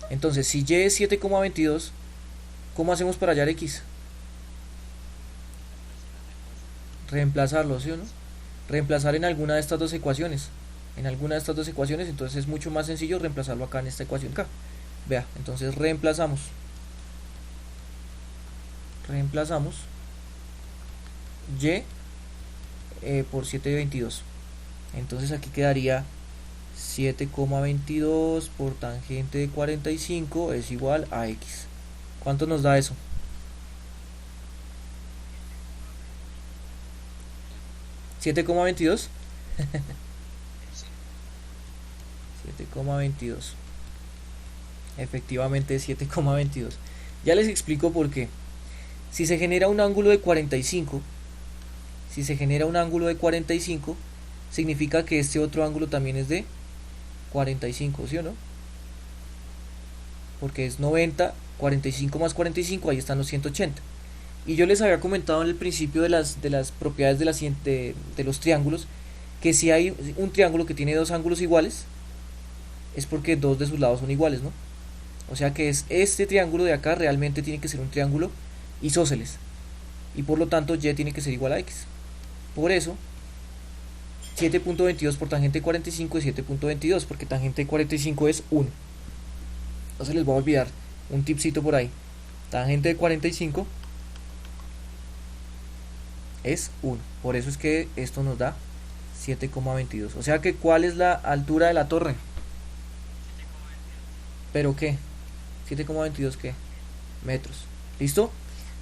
Entonces si y es 7,22, ¿cómo hacemos para hallar x? Reemplazarlo, ¿sí o no? Reemplazar en alguna de estas dos ecuaciones. En alguna de estas dos ecuaciones, entonces es mucho más sencillo reemplazarlo acá en esta ecuación acá. Vea, entonces reemplazamos y por 7,22. Entonces aquí quedaría 7,22 por tangente de 45 es igual a x. ¿Cuánto nos da eso? 7,22. 7,22. Efectivamente es 7,22. Ya les explico por qué. Si se genera un ángulo de 45, si se genera un ángulo de 45, significa que este otro ángulo también es de 45, ¿sí o no? Porque es 90, 45 más 45, ahí están los 180. Y yo les había comentado en el principio de las propiedades de los triángulos, que si hay un triángulo que tiene dos ángulos iguales, es porque dos de sus lados son iguales, ¿no? O sea que es este triángulo de acá realmente tiene que ser un triángulo isósceles. Y por lo tanto y tiene que ser igual a x. Por eso 7.22 por tangente de 45 es 7.22, porque tangente de 45 es 1. No se les va a olvidar un tipcito por ahí. Tangente de 45 es 1. Por eso es que esto nos da 7,22. O sea que ¿cuál es la altura de la torre? 7,22. ¿Pero qué? 7,22 qué? Metros. ¿Listo?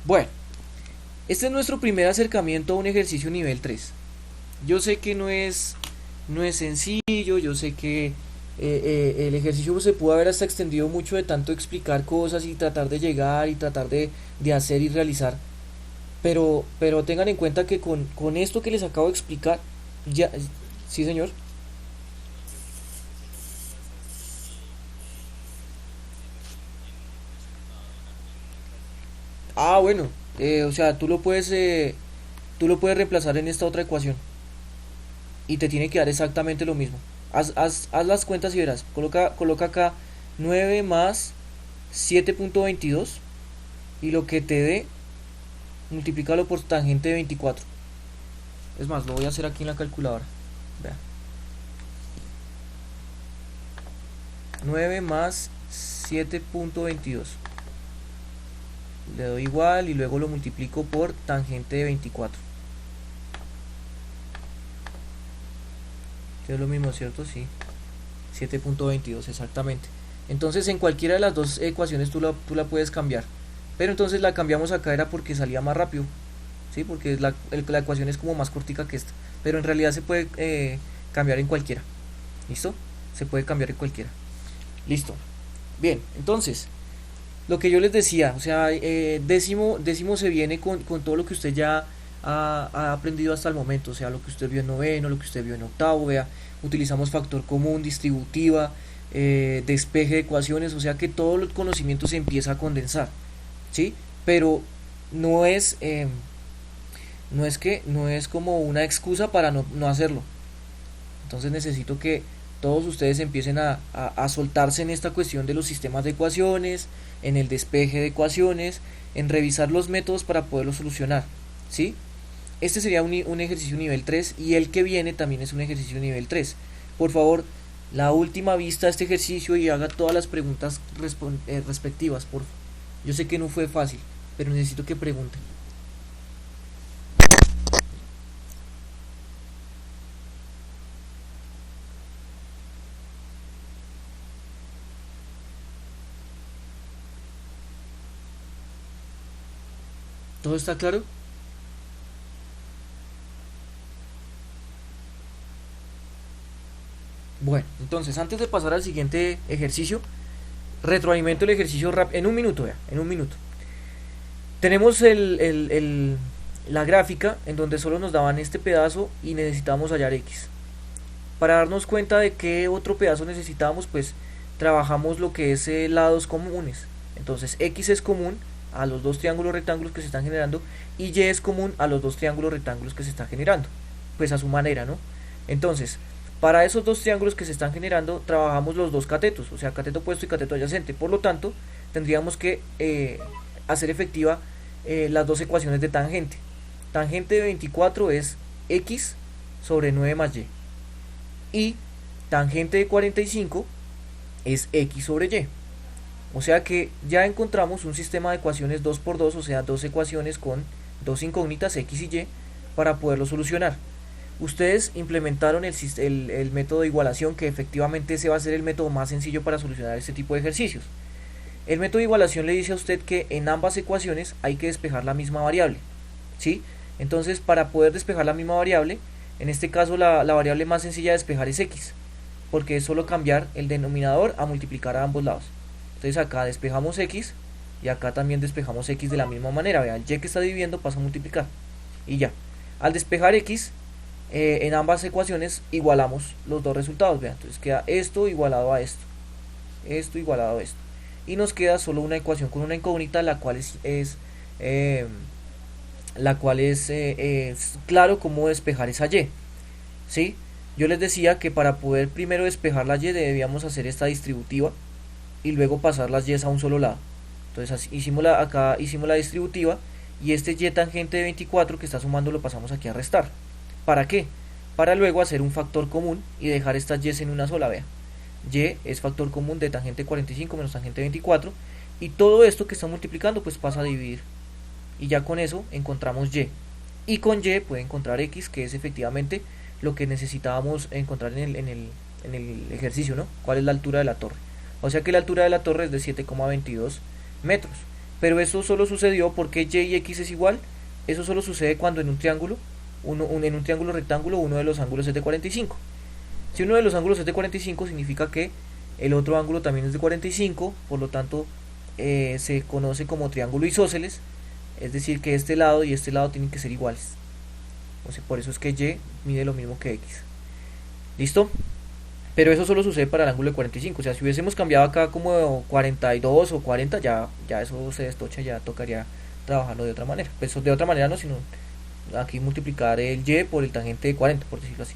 Bueno, este es nuestro primer acercamiento a un ejercicio nivel 3. Yo sé que no es sencillo, yo sé que el ejercicio se pudo haber hasta extendido mucho de tanto explicar cosas y tratar de llegar y tratar de hacer y realizar. Pero tengan en cuenta que con esto que les acabo de explicar, ya... Sí, señor. Ah, bueno, o sea, tú lo puedes reemplazar en esta otra ecuación y te tiene que dar exactamente lo mismo. Haz las cuentas y verás. Coloca acá 9 más 7.22 y lo que te dé, multiplícalo por tangente de 24. Es más, lo voy a hacer aquí en la calculadora. Vea. 9 más 7.22. Le doy igual y luego lo multiplico por tangente de 24. Que es lo mismo, ¿cierto? Sí. 7.22 exactamente. Entonces en cualquiera de las dos ecuaciones tú la puedes cambiar. Pero entonces la cambiamos acá era porque salía más rápido. ¿Sí? Porque la ecuación es como más cortica que esta. Pero en realidad se puede cambiar en cualquiera. ¿Listo? Se puede cambiar en cualquiera. Listo. Bien, entonces, lo que yo les decía, o sea, décimo se viene con todo lo que usted ya ha aprendido hasta el momento, o sea, lo que usted vio en noveno, lo que usted vio en octavo, vea, utilizamos factor común, distributiva, despeje de ecuaciones, o sea que todo el conocimiento se empieza a condensar, ¿sí? Pero no es, no es como una excusa para no hacerlo. Entonces necesito que todos ustedes empiecen a soltarse en esta cuestión de los sistemas de ecuaciones, en el despeje de ecuaciones, en revisar los métodos para poderlo solucionar, ¿sí? Este sería un ejercicio nivel 3 y el que viene también es un ejercicio nivel 3. Por favor, la última vista a este ejercicio y haga todas las preguntas respectivas, por favor. Yo sé que no fue fácil, pero necesito que pregunten. ¿Todo está claro? Bueno, entonces antes de pasar al siguiente ejercicio, retroalimento el ejercicio en un minuto, vea, en un minuto. Tenemos la gráfica en donde solo nos daban este pedazo y necesitamos hallar x. Para darnos cuenta de qué otro pedazo necesitábamos, pues trabajamos lo que es lados comunes. Entonces x es común a los dos triángulos rectángulos que se están generando y y es común a los dos triángulos rectángulos que se están generando, pues a su manera, ¿no? Entonces, para esos dos triángulos que se están generando, trabajamos los dos catetos, o sea, cateto opuesto y cateto adyacente. Por lo tanto, tendríamos que hacer efectiva las dos ecuaciones de tangente. Tangente de 24 es x sobre 9 más y. Y tangente de 45 es x sobre y. O sea que ya encontramos un sistema de ecuaciones 2 por 2, o sea, dos ecuaciones con dos incógnitas x y y para poderlo solucionar. Ustedes implementaron el método de igualación, que efectivamente ese va a ser el método más sencillo para solucionar este tipo de ejercicios. El método de igualación le dice a usted que en ambas ecuaciones hay que despejar la misma variable, ¿sí? Entonces, para poder despejar la misma variable, en este caso la variable más sencilla de despejar es x. porque es solo cambiar el denominador a multiplicar a ambos lados. Entonces acá despejamos x y acá también despejamos x de la misma manera. Vean, el y que está dividiendo pasa a multiplicar y ya. Al despejar x en ambas ecuaciones igualamos los dos resultados. Vean, entonces queda esto igualado a esto, esto igualado a esto, y nos queda solo una ecuación con una incógnita, la cual es claro cómo despejar esa y. ¿Sí? Yo les decía que para poder primero despejar la y debíamos hacer esta distributiva y luego pasar las y a un solo lado. Entonces acá hicimos la distributiva y este y tangente de 24 que está sumando lo pasamos aquí a restar. ¿Para qué? Para luego hacer un factor común y dejar estas y en una sola. Vea, y es factor común de tangente 45 menos tangente 24, y todo esto que está multiplicando pues pasa a dividir, y ya con eso encontramos y con y puede encontrar x, que es efectivamente lo que necesitábamos encontrar en el ejercicio, ¿no? ¿Cuál es la altura de la torre? O sea que la altura de la torre es de 7,22 metros. Pero eso solo sucedió porque y x es igual. Eso solo sucede cuando en un triángulo, en un triángulo rectángulo, uno de los ángulos es de 45. Si uno de los ángulos es de 45, significa que el otro ángulo también es de 45, por lo tanto se conoce como triángulo isósceles, es decir que este lado y este lado tienen que ser iguales. O sea, por eso es que y mide lo mismo que x. ¿Listo? Pero eso solo sucede para el ángulo de 45. O sea, si hubiésemos cambiado acá como 42 o 40, ya eso se destocha, ya tocaría trabajarlo de otra manera. Pues de otra manera no, sino aquí multiplicar el y por el tangente de 40, por decirlo así.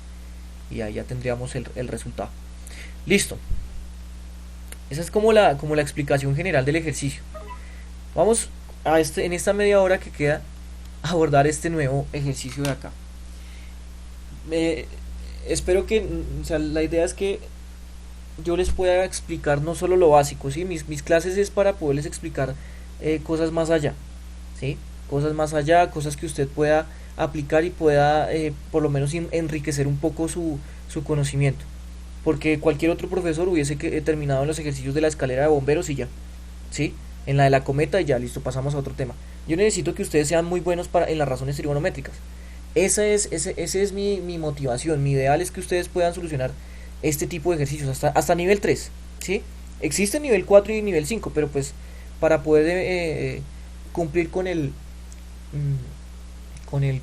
Y ahí ya tendríamos el resultado. Listo. Esa es como la explicación general del ejercicio. Vamos a en esta media hora que queda a abordar este nuevo ejercicio de acá. Espero que, o sea, la idea es que yo les pueda explicar no solo lo básico, ¿sí? Mis clases es para poderles explicar cosas más allá, ¿sí? Cosas más allá, cosas que usted pueda aplicar y pueda por lo menos enriquecer un poco su conocimiento. Porque cualquier otro profesor hubiese terminado en los ejercicios de la escalera de bomberos y ya, ¿sí? En la de la cometa y ya, listo, pasamos a otro tema. Yo necesito que ustedes sean muy buenos en las razones trigonométricas. Ese es mi motivación. Mi ideal es que ustedes puedan solucionar este tipo de ejercicios hasta nivel 3, ¿sí? Existe nivel 4 y nivel 5, pero pues para poder cumplir con el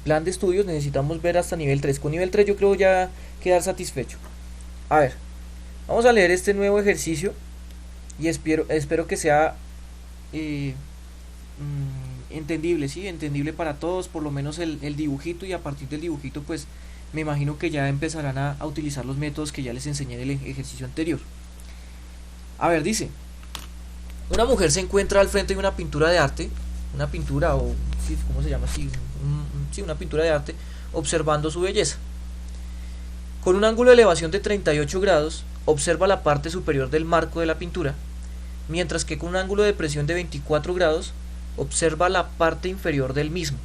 plan de estudios necesitamos ver hasta nivel 3. Con nivel 3 yo creo ya quedar satisfecho. A ver, vamos a leer este nuevo ejercicio y espero que sea entendible, ¿sí? Entendible para todos, por lo menos el dibujito, y a partir del dibujito pues me imagino que ya empezarán a utilizar los métodos que ya les enseñé en el ejercicio anterior. A ver, dice: una mujer se encuentra al frente de una pintura de arte, una pintura o, ¿sí? ¿Cómo se llama? Sí, una pintura de arte, observando su belleza. Con un ángulo de elevación de 38 grados, observa la parte superior del marco de la pintura, mientras que con un ángulo de presión de 24 grados, observa la parte inferior del mismo.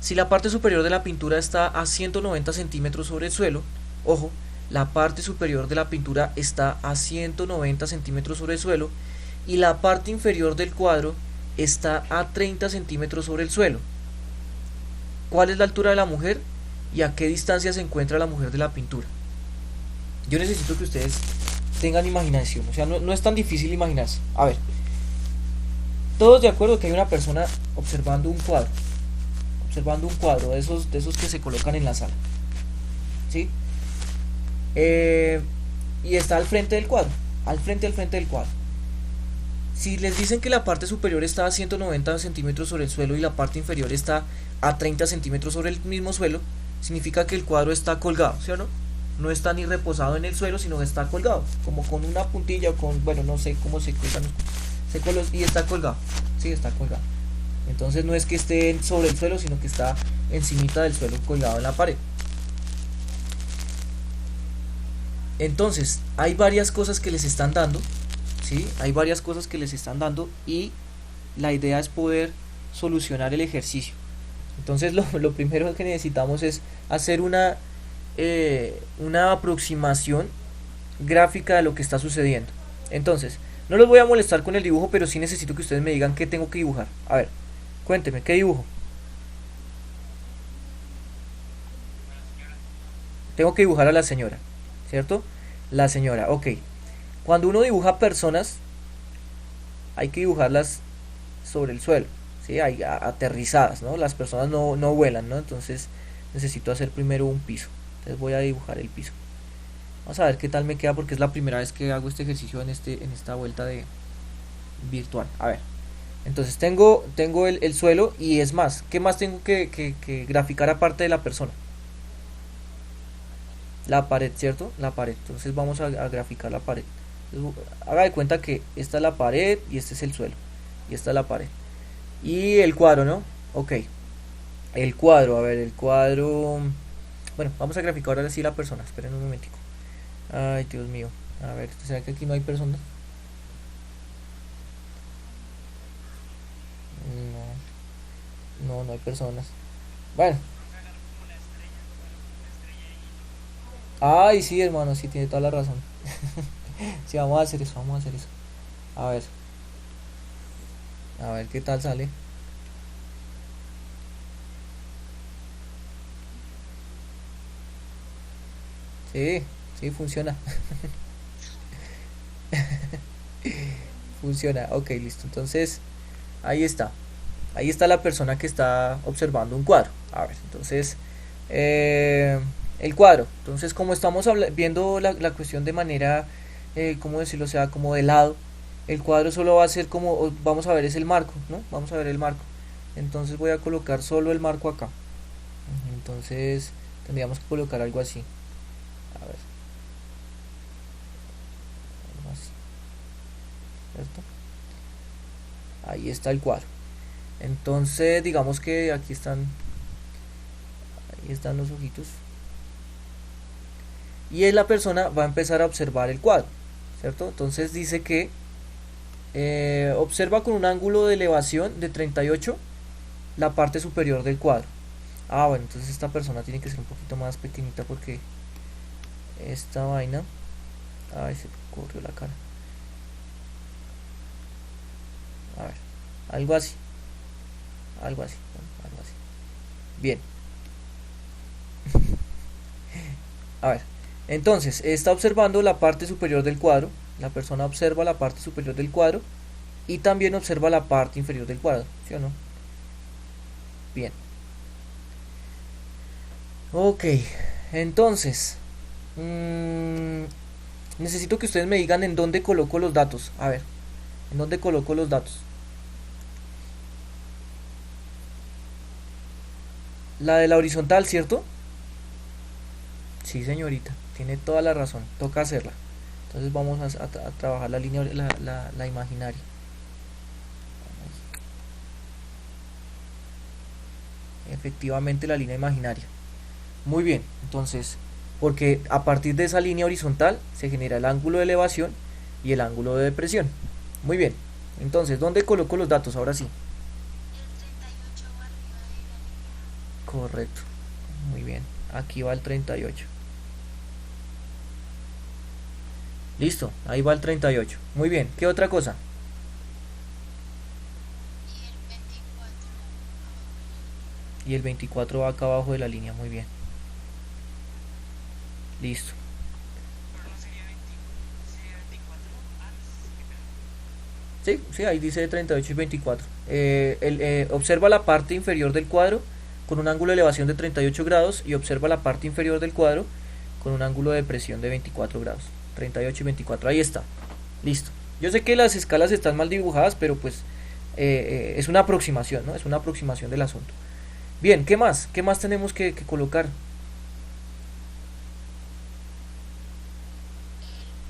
Si la parte superior de la pintura está a 190 centímetros sobre el suelo, ojo, la parte superior de la pintura está a 190 centímetros sobre el suelo y la parte inferior del cuadro está a 30 centímetros sobre el suelo. ¿Cuál es la altura de la mujer y a qué distancia se encuentra la mujer de la pintura? Yo necesito que ustedes tengan imaginación, o sea, no es tan difícil imaginarse. A ver, todos de acuerdo que hay una persona observando un cuadro de esos que se colocan en la sala, ¿sí? Y está al frente del cuadro, al frente del cuadro. Si les dicen que la parte superior está a 190 centímetros sobre el suelo y la parte inferior está a 30 centímetros sobre el mismo suelo, significa que el cuadro está colgado, ¿sí o no? No está ni reposado en el suelo, sino que está colgado, como con una puntilla o con, bueno, no sé cómo se cuelgan y está colgado, sí, está colgado. Entonces no es que esté sobre el suelo, sino que está encimita del suelo, colgado en la pared. Entonces hay varias cosas que les están dando, ¿sí? Hay varias cosas que les están dando y la idea es poder solucionar el ejercicio. Entonces lo primero que necesitamos es hacer una aproximación gráfica de lo que está sucediendo. Entonces, no los voy a molestar con el dibujo, pero sí necesito que ustedes me digan qué tengo que dibujar. A ver, cuénteme, ¿qué dibujo? Tengo que dibujar a la señora, ¿cierto? La señora, ok. Cuando uno dibuja personas, hay que dibujarlas sobre el suelo, ¿sí? Aterrizadas, ¿no? Las personas no vuelan, ¿no? Entonces necesito hacer primero un piso. Entonces voy a dibujar el piso. Vamos a ver qué tal me queda porque es la primera vez que hago este ejercicio en esta vuelta de virtual. A ver. Entonces tengo el suelo y es más, ¿qué más tengo que graficar aparte de la persona? La pared, ¿cierto? La pared. Entonces vamos a graficar la pared. Entonces, haga de cuenta que esta es la pared y este es el suelo. Y esta es la pared. Y el cuadro, ¿no? Ok. El cuadro, a ver, el cuadro. Bueno, vamos a graficar ahora sí la persona. Esperen un momentico. Ay, Dios mío. A ver, ¿será que aquí no hay personas? No hay personas. Bueno. Profe, agarro como la estrella, agarro como una estrella y lo pongo. Ay, sí, hermano, sí, tiene toda la razón. Sí, vamos a hacer eso, vamos a hacer eso. A ver, a ver qué tal sale. Sí, sí, funciona. Funciona, ok, listo. Entonces, ahí está. Ahí está la persona que está observando un cuadro. A ver, entonces, eh, el cuadro. Entonces, como estamos viendo la cuestión de manera, ¿cómo decirlo? O sea, como de lado, el cuadro solo va a ser como, vamos a ver, es el marco, ¿no? Vamos a ver el marco. Entonces voy a colocar solo el marco acá. Entonces, tendríamos que colocar algo así. A ver, algo así, ¿cierto? Ahí está el cuadro. Entonces, digamos que aquí están, ahí están los ojitos. Y la persona va a empezar a observar el cuadro, ¿cierto? Entonces dice que observa con un ángulo de elevación de 38 la parte superior del cuadro. Ah, bueno, entonces esta persona tiene que ser un poquito más pequeñita porque esta vaina... Ay, se corrió la cara. A ver, algo así, algo así, bueno, algo así. Bien, a ver. Entonces, está observando la parte superior del cuadro. La persona observa la parte superior del cuadro y también observa la parte inferior del cuadro, ¿sí o no? Bien. Ok, entonces, mmm, necesito que ustedes me digan en dónde coloco los datos. A ver, ¿en dónde coloco los datos? La de la horizontal, ¿cierto? Sí, señorita, tiene toda la razón, toca hacerla. Entonces vamos a trabajar la línea, la imaginaria. Efectivamente la línea imaginaria. Muy bien, entonces, porque a partir de esa línea horizontal se genera el ángulo de elevación y el ángulo de depresión. Muy bien, entonces, ¿dónde coloco los datos? Ahora sí. El 38 va arriba de la línea. Correcto, muy bien. Aquí va el 38. Listo, ahí va el 38. Muy bien, ¿qué otra cosa? Y el 24 abajo de la línea. Y el 24 va acá abajo de la línea, muy bien. Listo. Pero no sería 20, sería 24. Ah, qué pena. Sí, sí, ahí dice 38 y 24. Observa la parte inferior del cuadro con un ángulo de elevación de 38 grados y observa la parte inferior del cuadro con un ángulo de presión de 24 grados. 38 y 24, ahí está. Listo. Yo sé que las escalas están mal dibujadas, pero pues es una aproximación, ¿no? Es una aproximación del asunto. Bien, ¿qué más? ¿Qué más tenemos que colocar? El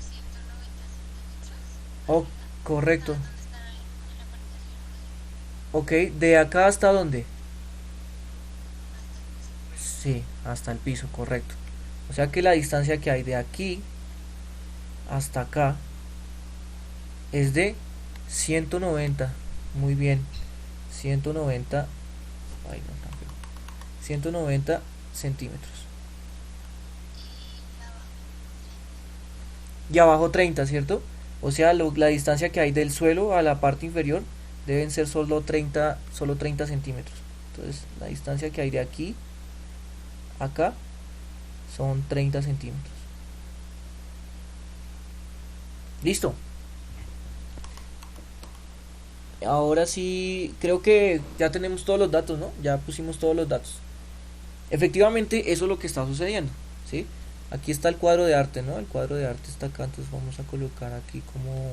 190 centímetros. Oh, correcto. Acá donde está en la parte de arriba del cuadro. Ok, ¿de acá hasta dónde? Hasta el piso. Sí, hasta el piso, correcto. O sea que la distancia que hay de aquí hasta acá es de 190. Muy bien. 190. Ay, no, tan feo. 190 centímetros. Y abajo 30. Y abajo 30, ¿cierto? O sea, la distancia que hay del suelo a la parte inferior deben ser solo 30 centímetros. Entonces, la distancia que hay de aquí a acá son 30 centímetros. Listo. Ahora sí, creo que ya tenemos todos los datos, ¿no? Ya pusimos todos los datos. Efectivamente, eso es lo que está sucediendo, ¿sí? Aquí está el cuadro de arte, ¿no? El cuadro de arte está acá, entonces vamos a colocar aquí como,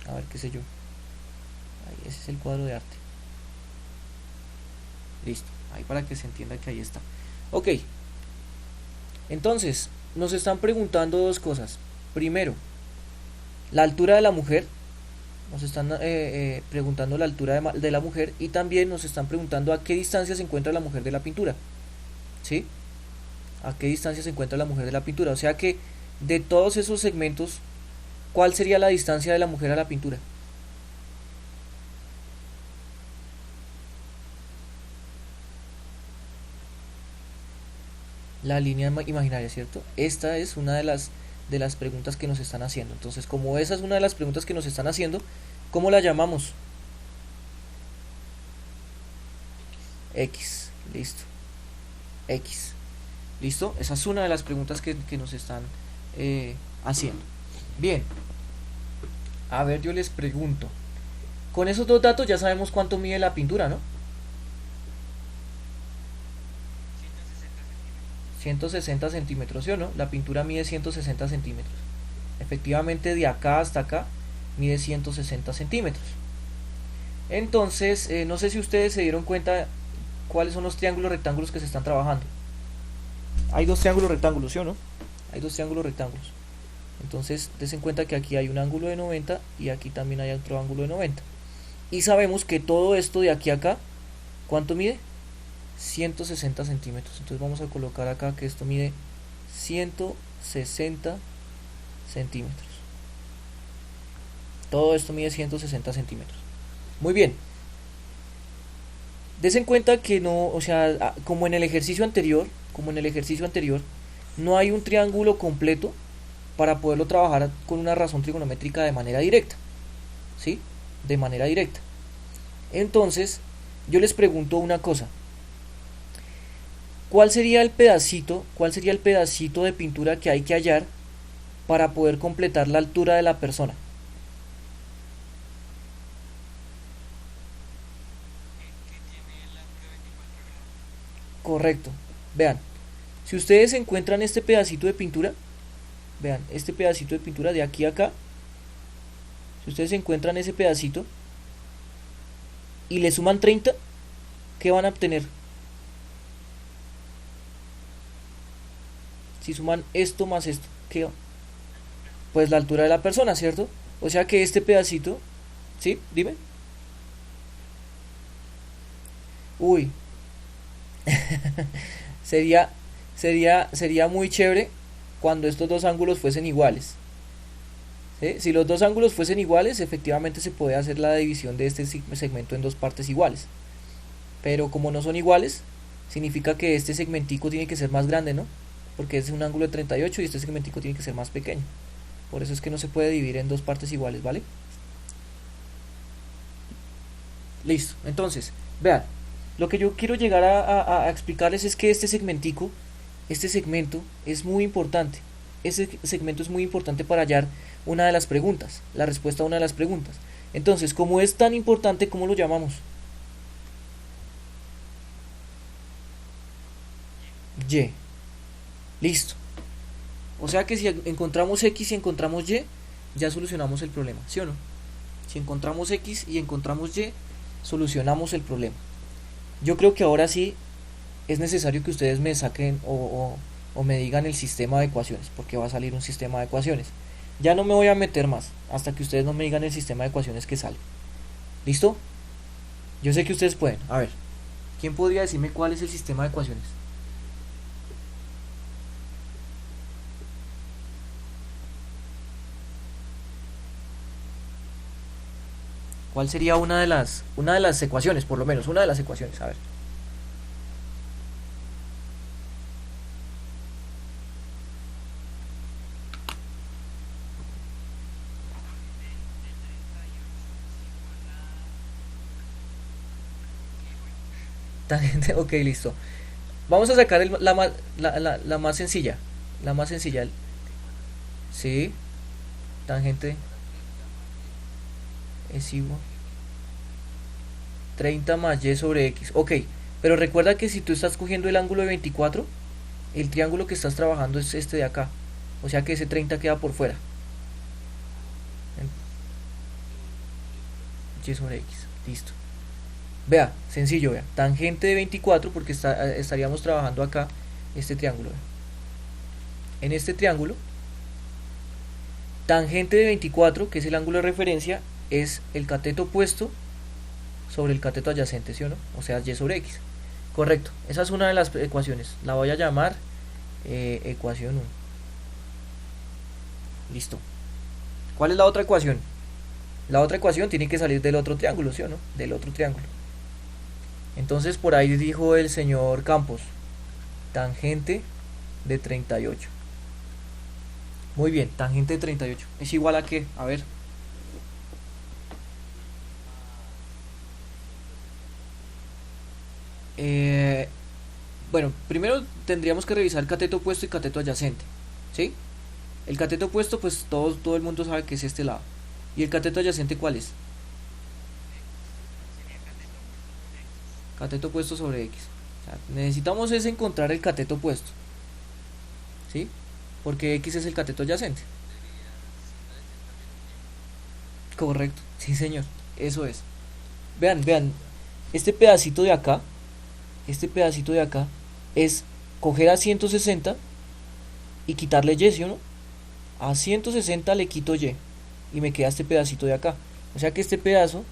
a ver, qué sé yo. Ahí, ese es el cuadro de arte. Listo, ahí para que se entienda que ahí está. Ok, entonces, nos están preguntando dos cosas. Primero, la altura de la mujer. Nos están preguntando la altura de la mujer y también nos están preguntando a qué distancia se encuentra la mujer de la pintura. ¿Sí? A qué distancia se encuentra la mujer de la pintura. O sea que de todos esos segmentos, ¿cuál sería la distancia de la mujer a la pintura? La línea imaginaria, ¿cierto? Esta es una de las preguntas que nos están haciendo. Entonces, como esa es una de las preguntas que nos están haciendo, ¿cómo la llamamos? X. Listo. X. ¿Listo? Esa es una de las preguntas que nos están haciendo. Bien. A ver, yo les pregunto. Con esos dos datos ya sabemos cuánto mide la pintura, ¿no? 160 centímetros, ¿sí o no? La pintura mide 160 centímetros. Efectivamente, de acá hasta acá mide 160 centímetros. Entonces, no sé si ustedes se dieron cuenta cuáles son los triángulos rectángulos que se están trabajando. Hay dos triángulos rectángulos, ¿sí o no? Hay dos triángulos rectángulos. Entonces, des en cuenta que aquí hay un ángulo de 90 y aquí también hay otro ángulo de 90. Y sabemos que todo esto de aquí a acá, ¿cuánto mide? 160 centímetros. Entonces vamos a colocar acá que esto mide 160 centímetros. Todo esto mide 160 centímetros. Muy bien. Des en cuenta que no, o sea, como en el ejercicio anterior, no hay un triángulo completo para poderlo trabajar con una razón trigonométrica de manera directa. ¿Sí? De manera directa. Entonces, yo les pregunto una cosa. ¿Cuál sería el pedacito de pintura que hay que hallar para poder completar la altura de la persona? que tiene el ángulo de 24 grados. Correcto. Vean, si ustedes encuentran este pedacito de pintura, vean, este pedacito de pintura de aquí a acá, si ustedes encuentran ese pedacito y le suman 30, ¿qué van a obtener? Si suman esto más esto, ¿qué va? Pues la altura de la persona, ¿cierto? O sea que este pedacito, ¿sí? Dime. Uy, sería, sería muy chévere cuando estos dos ángulos fuesen iguales. ¿Sí? Si los dos ángulos fuesen iguales, efectivamente se puede hacer la división de este segmento en dos partes iguales. Pero como no son iguales, significa que este segmentico tiene que ser más grande, ¿no? Porque es un ángulo de 38 y este segmentico tiene que ser más pequeño. Por eso es que no se puede dividir en dos partes iguales, ¿vale? Listo. Entonces, vean, lo que yo quiero llegar a explicarles es que este segmento es muy importante. Ese segmento es muy importante para hallar una de las preguntas, la respuesta a una de las preguntas. Entonces, como es tan importante, ¿cómo lo llamamos? Y. Listo. O sea que si encontramos X y encontramos Y, ya solucionamos el problema, ¿sí o no? Si encontramos X y encontramos Y, solucionamos el problema. Yo creo que ahora sí es necesario que ustedes me saquen o me digan el sistema de ecuaciones, porque va a salir un sistema de ecuaciones. Ya no me voy a meter más hasta que ustedes no me digan el sistema de ecuaciones que sale. ¿Listo? Yo sé que ustedes pueden. A ver, ¿quién podría decirme cuál es el sistema de ecuaciones? ¿Cuál sería una de las ecuaciones, por lo menos, una de las ecuaciones? A ver. Ok, listo. Vamos a sacar la más sencilla. La más sencilla. Sí. Tangente es igual 30 más y sobre x. Ok, pero recuerda que si tú estás cogiendo el ángulo de 24, el triángulo que estás trabajando es este de acá. O sea que ese 30 queda por fuera. Y sobre x. Listo. Vea, sencillo, vea. Tangente de 24, porque estaríamos trabajando acá este triángulo. Vea. En este triángulo, tangente de 24, que es el ángulo de referencia, es el cateto opuesto sobre el cateto adyacente, ¿sí o no? O sea, y sobre x. Correcto. Esa es una de las ecuaciones. La voy a llamar ecuación 1. Listo. ¿Cuál es la otra ecuación? La otra ecuación tiene que salir del otro triángulo, ¿sí o no? Del otro triángulo. Entonces por ahí dijo el señor Campos, tangente de 38. Muy bien, tangente de 38. ¿Es igual a qué? A ver. Bueno, primero tendríamos que revisar cateto opuesto y cateto adyacente, ¿sí? El cateto opuesto, pues todo el mundo sabe que es este lado. ¿Y el cateto adyacente cuál es? sería Cateto opuesto sobre x. O sea, necesitamos es encontrar el cateto opuesto, ¿sí? Porque x es el cateto adyacente. Correcto, sí señor, eso es. Vean, este pedacito de acá, este pedacito de acá, es coger a 160 y quitarle y, ¿sí o no? A 160 le quito y me queda este pedacito de acá. O sea que este pedazo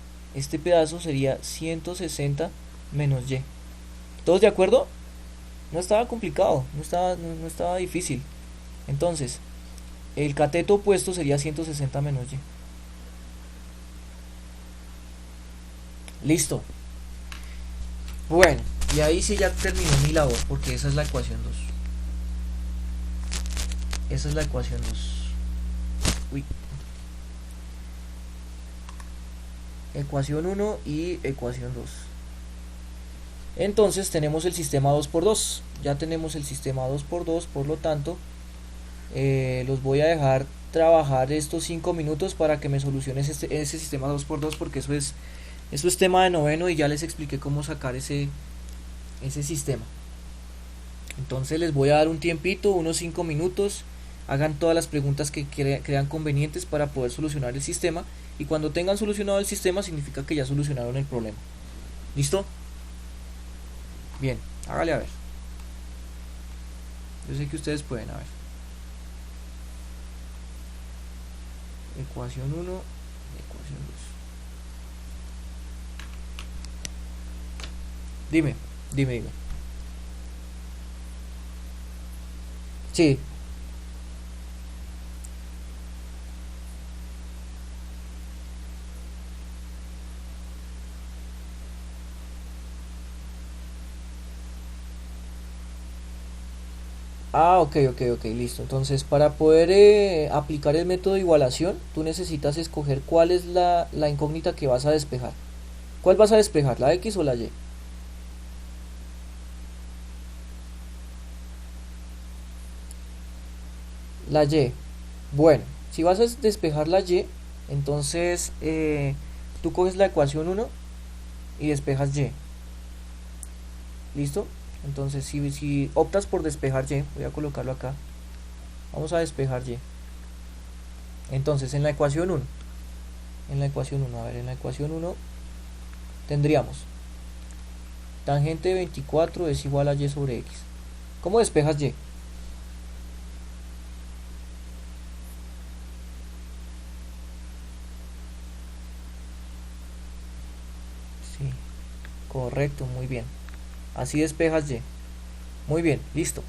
sería 160 menos y. ¿Todos de acuerdo? No estaba complicado, no estaba difícil. Entonces, el cateto opuesto sería 160 menos y. Listo. Bueno, y ahí sí ya terminó mi labor, porque esa es la ecuación 2. Esa es la ecuación 2. Uy. Ecuación 1 y ecuación 2. Entonces tenemos el sistema 2×2. Ya tenemos el sistema 2×2, por lo tanto, los voy a dejar trabajar estos 5 minutos para que me soluciones ese sistema 2×2, porque eso es tema de noveno y ya les expliqué cómo sacar ese sistema. Entonces les voy a dar un tiempito, unos 5 minutos. Hagan todas las preguntas que crean convenientes para poder solucionar el sistema. Y cuando tengan solucionado el sistema, significa que ya solucionaron el problema. ¿Listo? Bien, hágale a ver. Yo sé que ustedes pueden, a ver. Ecuación 1, ecuación 2. Dime. Sí. Ah, ok, listo. Entonces, para poder aplicar el método de igualación, tú necesitas escoger cuál es la incógnita que vas a despejar. ¿Cuál vas a despejar, la X o la Y? La Y. Bueno, si vas a despejar la Y, entonces tú coges la ecuación 1 y despejas Y. ¿Listo? Entonces, si optas por despejar Y, voy a colocarlo acá. Vamos a despejar Y. Entonces, en la ecuación 1, en la ecuación 1 tendríamos tangente de 24 es igual a Y sobre X. ¿Cómo despejas Y? Sí, correcto, muy bien. Así despejas Y. Muy bien, listo.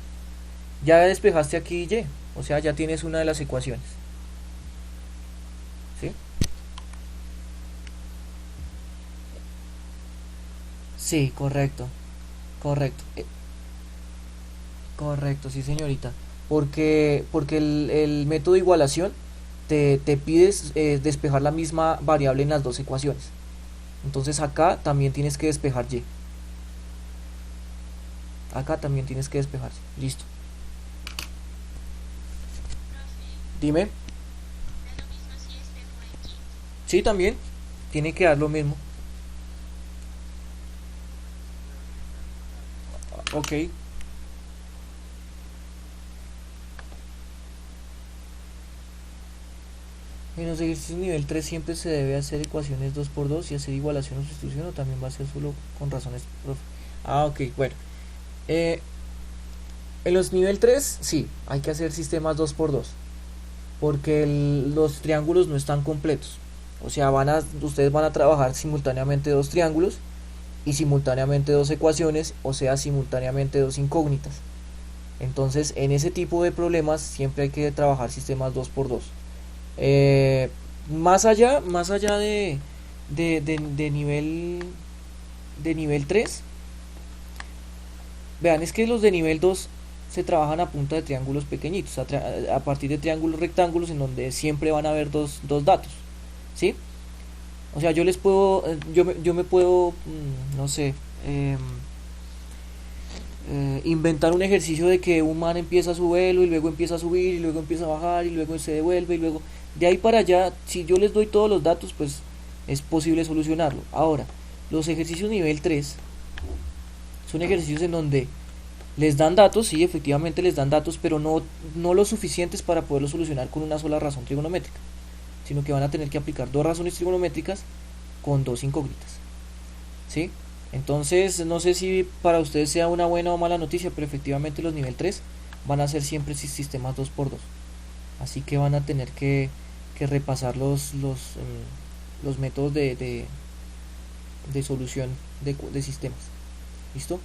Ya despejaste aquí Y, o sea, ya tienes una de las ecuaciones. ¿Sí? Sí, correcto. Correcto. Correcto, sí, señorita. Porque el método de igualación te pides despejar la misma variable en las dos ecuaciones. Entonces acá también tienes que despejar Y. Acá también tienes que despejarse. Listo. Profe, Dime. da lo mismo Sí, también tiene que dar lo mismo. Ok. En los ejercicios nivel 3 siempre se debe hacer ecuaciones 2 por 2 y hacer igualación o sustitución, o también va a ser solo con razones, profe. Ah, ok, bueno. Eh, en los nivel 3 sí, hay que hacer sistemas 2 por 2 porque los triángulos no están completos. O sea, ustedes van a trabajar simultáneamente dos triángulos y simultáneamente dos ecuaciones, o sea, simultáneamente dos incógnitas. Entonces, en ese tipo de problemas siempre hay que trabajar sistemas 2 por 2. Eh, más allá de nivel 3, vean, es que los de nivel 2 se trabajan a punta de triángulos pequeñitos, a partir de triángulos rectángulos en donde siempre van a haber dos datos, ¿sí? O sea, yo les puedo, yo me puedo, no sé, inventar un ejercicio de que un man empieza su vuelo y luego empieza a subir y luego empieza a bajar y luego se devuelve y luego de ahí para allá, si yo les doy todos los datos, pues es posible solucionarlo. Ahora, los ejercicios nivel 3 son ejercicios en donde les dan datos, sí, efectivamente les dan datos, pero no lo suficientes para poderlo solucionar con una sola razón trigonométrica, sino que van a tener que aplicar dos razones trigonométricas con dos incógnitas, ¿sí? Entonces, no sé si para ustedes sea una buena o mala noticia, pero efectivamente los nivel 3 van a ser siempre sistemas 2 por 2. Así que van a tener que repasar los métodos de solución de sistemas. ¿Listo?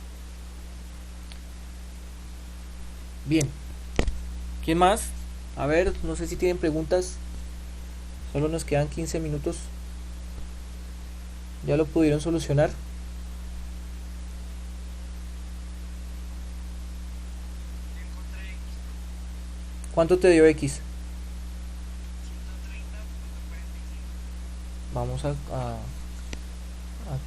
Bien. ¿Quién más? A ver, no sé si tienen preguntas. Solo nos quedan 15 minutos. ¿Ya lo pudieron solucionar? Yo encontré X, ¿Cuánto te dio X? 130.45. Vamos ¿a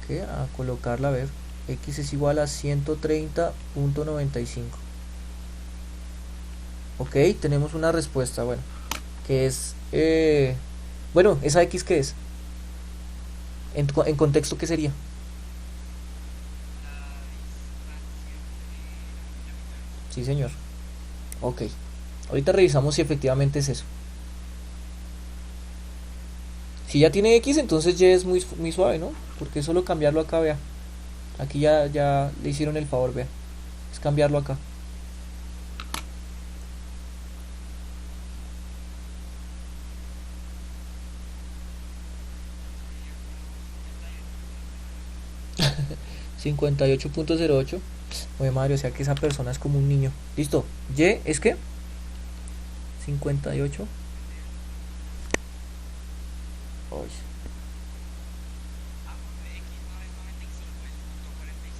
qué? A colocarla, a ver. X es igual a 130.95. Ok, tenemos una respuesta, bueno, que es... bueno, ¿esa X qué es? En contexto, ¿qué sería? La distancia de la mitad. Sí, señor. Ok. Ahorita revisamos si efectivamente es eso. Si ya tiene X, entonces Y es muy suave, ¿no? Porque es solo cambiarlo acá, vea. Aquí ya le hicieron el favor, vea. Es cambiarlo acá. Sería como 58.08. Oye, Mario, o sea que esa persona es como un niño. Listo. Y es que 58. 58. Oye. Ah, porque X no es 95, es punto 45.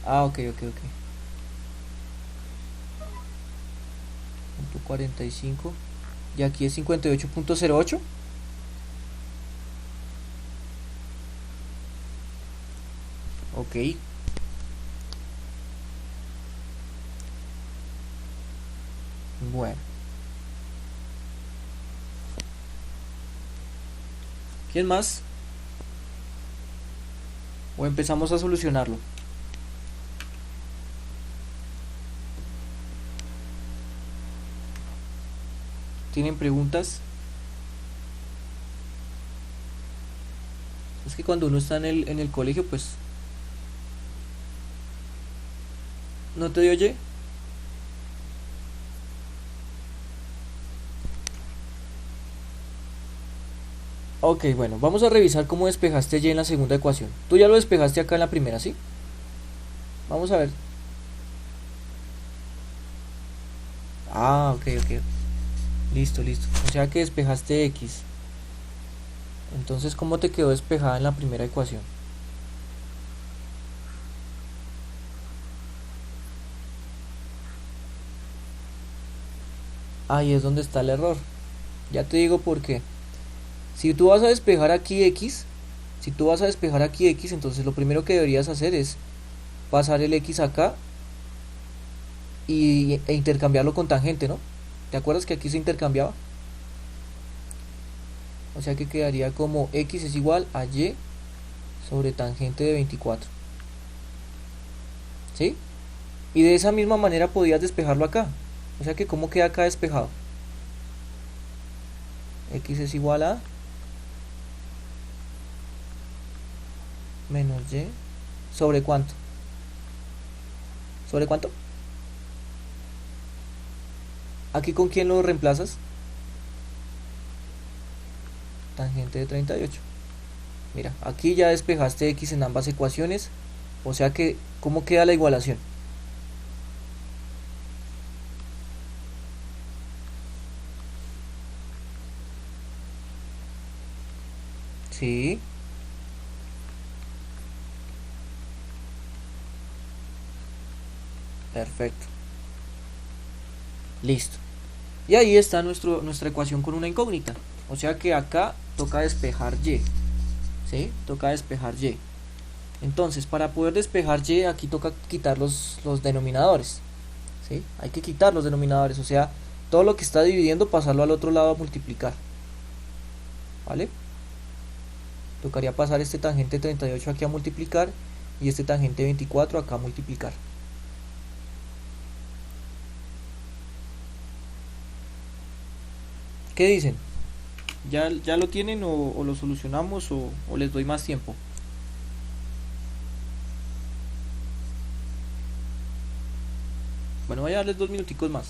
Ah, ok. Punto 45. Y aquí es 58.08. Ok. Bueno. ¿Quién más? O empezamos a solucionarlo. ¿Tienen preguntas? Es que cuando uno está en el colegio, pues... ¿No te oye? Ok, bueno, vamos a revisar cómo despejaste Y en la segunda ecuación. Tú ya lo despejaste acá en la primera, ¿sí? Vamos a ver. Ah, ok. Listo. O sea que despejaste X. Entonces, ¿cómo te quedó despejada en la primera ecuación? Ahí es donde está el error. Ya te digo por qué. Si tú vas a despejar aquí X, entonces lo primero que deberías hacer es pasar el X acá e intercambiarlo con tangente, ¿no? ¿Te acuerdas que aquí se intercambiaba? O sea que quedaría como x es igual a y sobre tangente de 24. ¿Sí? Y de esa misma manera podías despejarlo acá. O sea que ¿cómo queda acá despejado? X es igual a menos y sobre ¿cuánto? ¿Sobre cuánto? ¿Aquí con quién lo reemplazas? Tangente de 38. Mira, aquí ya despejaste x en ambas ecuaciones. O sea que, ¿cómo queda la igualación? Sí, perfecto. Listo. Y ahí está nuestra ecuación con una incógnita. O sea que acá toca despejar y. ¿Sí? Toca despejar y. Entonces, para poder despejar y, aquí toca quitar los denominadores. ¿Sí? Hay que quitar los denominadores. O sea, todo lo que está dividiendo, pasarlo al otro lado a multiplicar. ¿Vale? Tocaría pasar este tangente 38 aquí a multiplicar y este tangente 24 acá a multiplicar. ¿Qué dicen? ¿Ya lo tienen o lo solucionamos o les doy más tiempo? Bueno, voy a darles 2 minuticos más.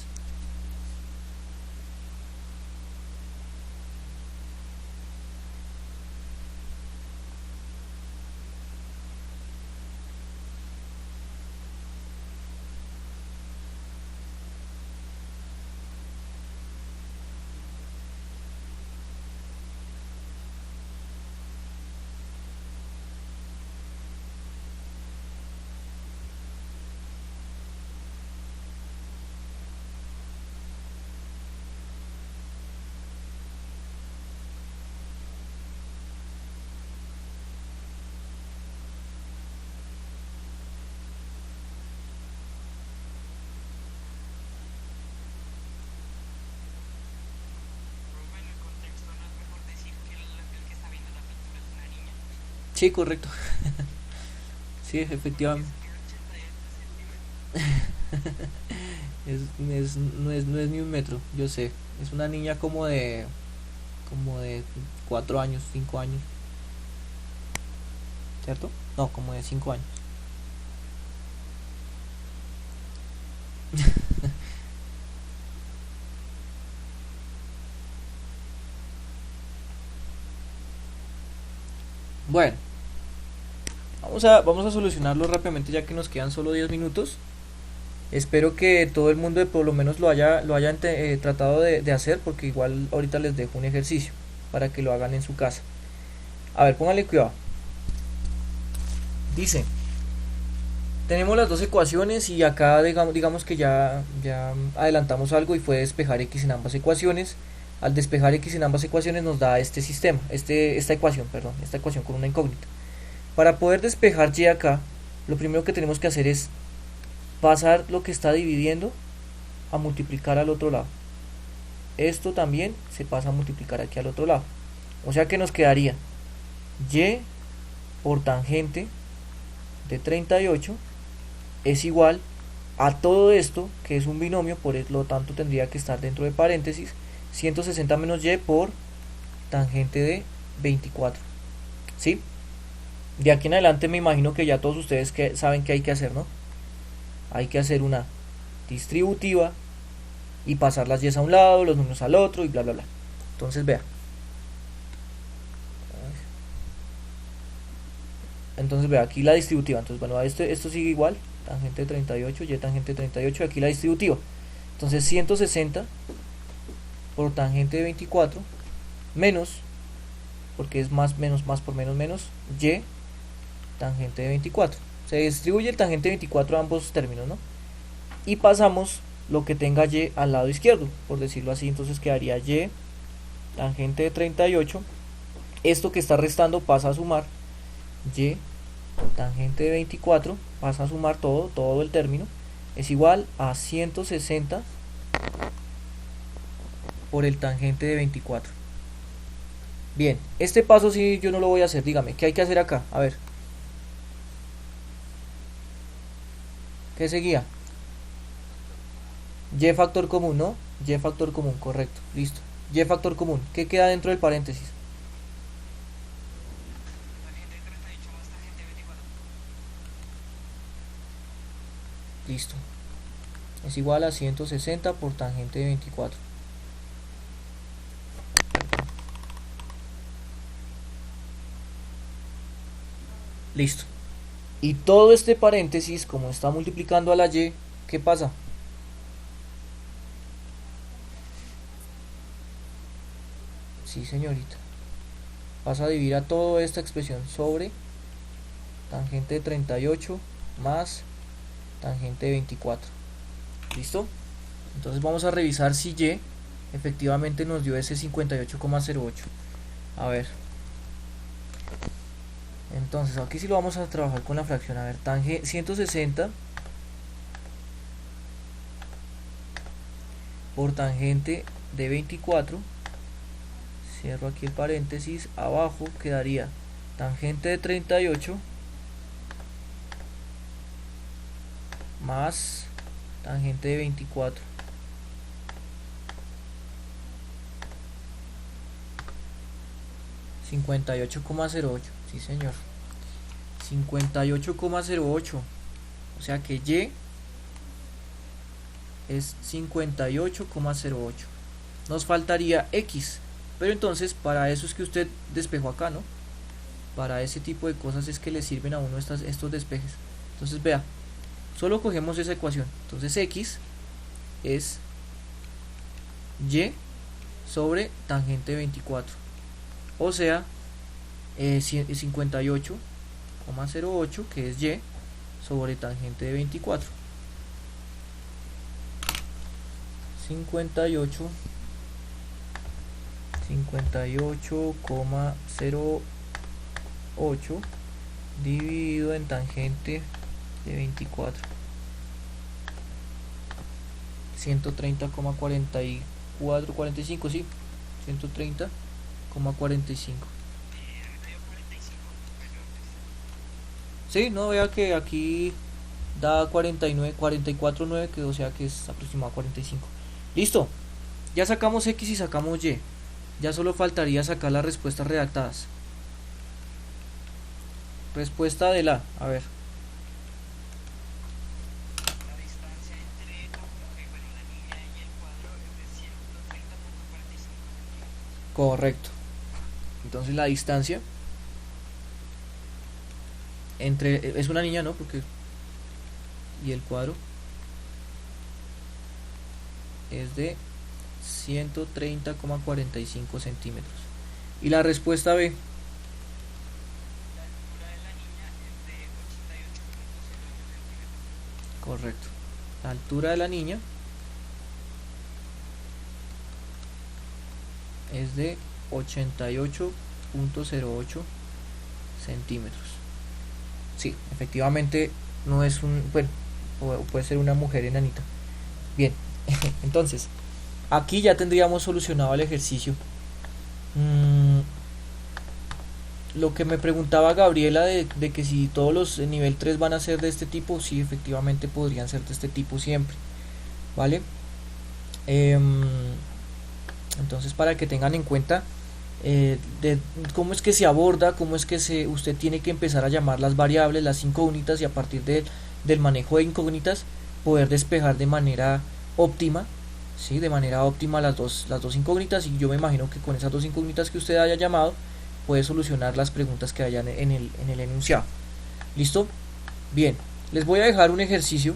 Profe, en el contexto no es mejor decir que el que está viendo la pintura es una niña. Sí, correcto. Sí, Porque efectivamente. es que 88 centímetros. No es ni un metro, yo sé. Es una niña como de 4 años, 5 años, ¿cierto? No, como de 5 años. Bueno, vamos a solucionarlo rápidamente ya que nos quedan solo 10 minutos. Espero que todo el mundo por lo menos lo haya tratado de hacer, porque igual ahorita les dejo un ejercicio para que lo hagan en su casa. A ver, pónganle cuidado. Dice, tenemos las dos ecuaciones y acá digamos que ya adelantamos algo y fue despejar x en ambas ecuaciones. Al despejar x en ambas ecuaciones nos da este sistema, esta ecuación, perdón, esta ecuación con una incógnita. Para poder despejar y acá, lo primero que tenemos que hacer es pasar lo que está dividiendo a multiplicar al otro lado. Esto también se pasa a multiplicar aquí al otro lado. O sea que nos quedaría y por tangente de 38 es igual a todo esto, que es un binomio, por lo tanto tendría que estar dentro de paréntesis, 160 menos y por tangente de 24. ¿Sí? De aquí en adelante me imagino que ya todos ustedes saben que hay que hacer, ¿no? Hay que hacer una distributiva y pasar las y a un lado, los números al otro y bla bla bla. Entonces vea. Entonces vea, aquí la distributiva. Entonces bueno, esto sigue igual. Tangente de 38, y tangente de 38, aquí la distributiva. Entonces 160 por tangente de 24 menos, porque es más menos más por menos menos, y tangente de 24. Se distribuye el tangente de 24 a ambos términos, ¿no? Y pasamos lo que tenga y al lado izquierdo, por decirlo así. Entonces quedaría y tangente de 38. Esto que está restando pasa a sumar. Y tangente de 24 pasa a sumar todo el término. Es igual a 160 por el tangente de 24. Bien, este paso sí yo no lo voy a hacer, dígame, ¿qué hay que hacer acá? A ver, ¿qué seguía? Y factor común, ¿no? Y factor común, correcto, listo. Y factor común, ¿qué queda dentro del paréntesis? Tangente 38 más tangente 24. Listo. Es igual a 160 por tangente de 24. Listo. Y todo este paréntesis, como está multiplicando a la y, ¿qué pasa? Sí, señorita. Pasa a dividir a toda esta expresión sobre tangente de 38 más tangente de 24. ¿Listo? Entonces vamos a revisar si y efectivamente nos dio ese 58,08. A ver. Entonces aquí sí lo vamos a trabajar con la fracción. A ver, tangente 160 por tangente de 24. Cierro aquí el paréntesis. Abajo quedaría tangente de 38 más tangente de 24. $58,08. Sí, señor. 58,08. O sea que y es 58,08. Nos faltaría x. Pero entonces para eso es que usted despejó acá, ¿no? Para ese tipo de cosas es que le sirven a uno estos despejes. Entonces vea, solo cogemos esa ecuación. Entonces x es y sobre tangente 24. O sea, 58,08 que es y sobre tangente de 24. 58,08 dividido en tangente de 24. 130,4445, sí. 130,45. Me dio 45. Sí, no, vea que aquí da 49, 44,9, que o sea que es aproximado a 45. Listo. Ya sacamos x y sacamos y. Ya solo faltaría sacar las respuestas redactadas. Respuesta de la, a ver. La distancia entre la mujer, bueno, la niña y el cuadro es de 130,45 centímetros. Correcto. Entonces la distancia entre, es una niña, ¿no? Porque, y el cuadro es de 130,45 centímetros. Y la respuesta B. La altura de la niña es de 88,08 centímetros. Correcto. La altura de la niña es de 88,08 centímetros. Sí, efectivamente no es un, bueno, puede ser una mujer enanita. Bien, entonces, aquí ya tendríamos solucionado el ejercicio. Lo que me preguntaba Gabriela de que si todos los nivel 3 van a ser de este tipo, sí, efectivamente podrían ser de este tipo siempre, ¿vale? Entonces, para que tengan en cuenta de cómo es que se aborda, cómo es que usted tiene que empezar a llamar las variables, las incógnitas, y a partir del manejo de incógnitas poder despejar de manera óptima, ¿sí? De manera óptima las dos incógnitas, y yo me imagino que con esas dos incógnitas que usted haya llamado puede solucionar las preguntas que hayan en el enunciado. ¿Listo? Bien, les voy a dejar un ejercicio,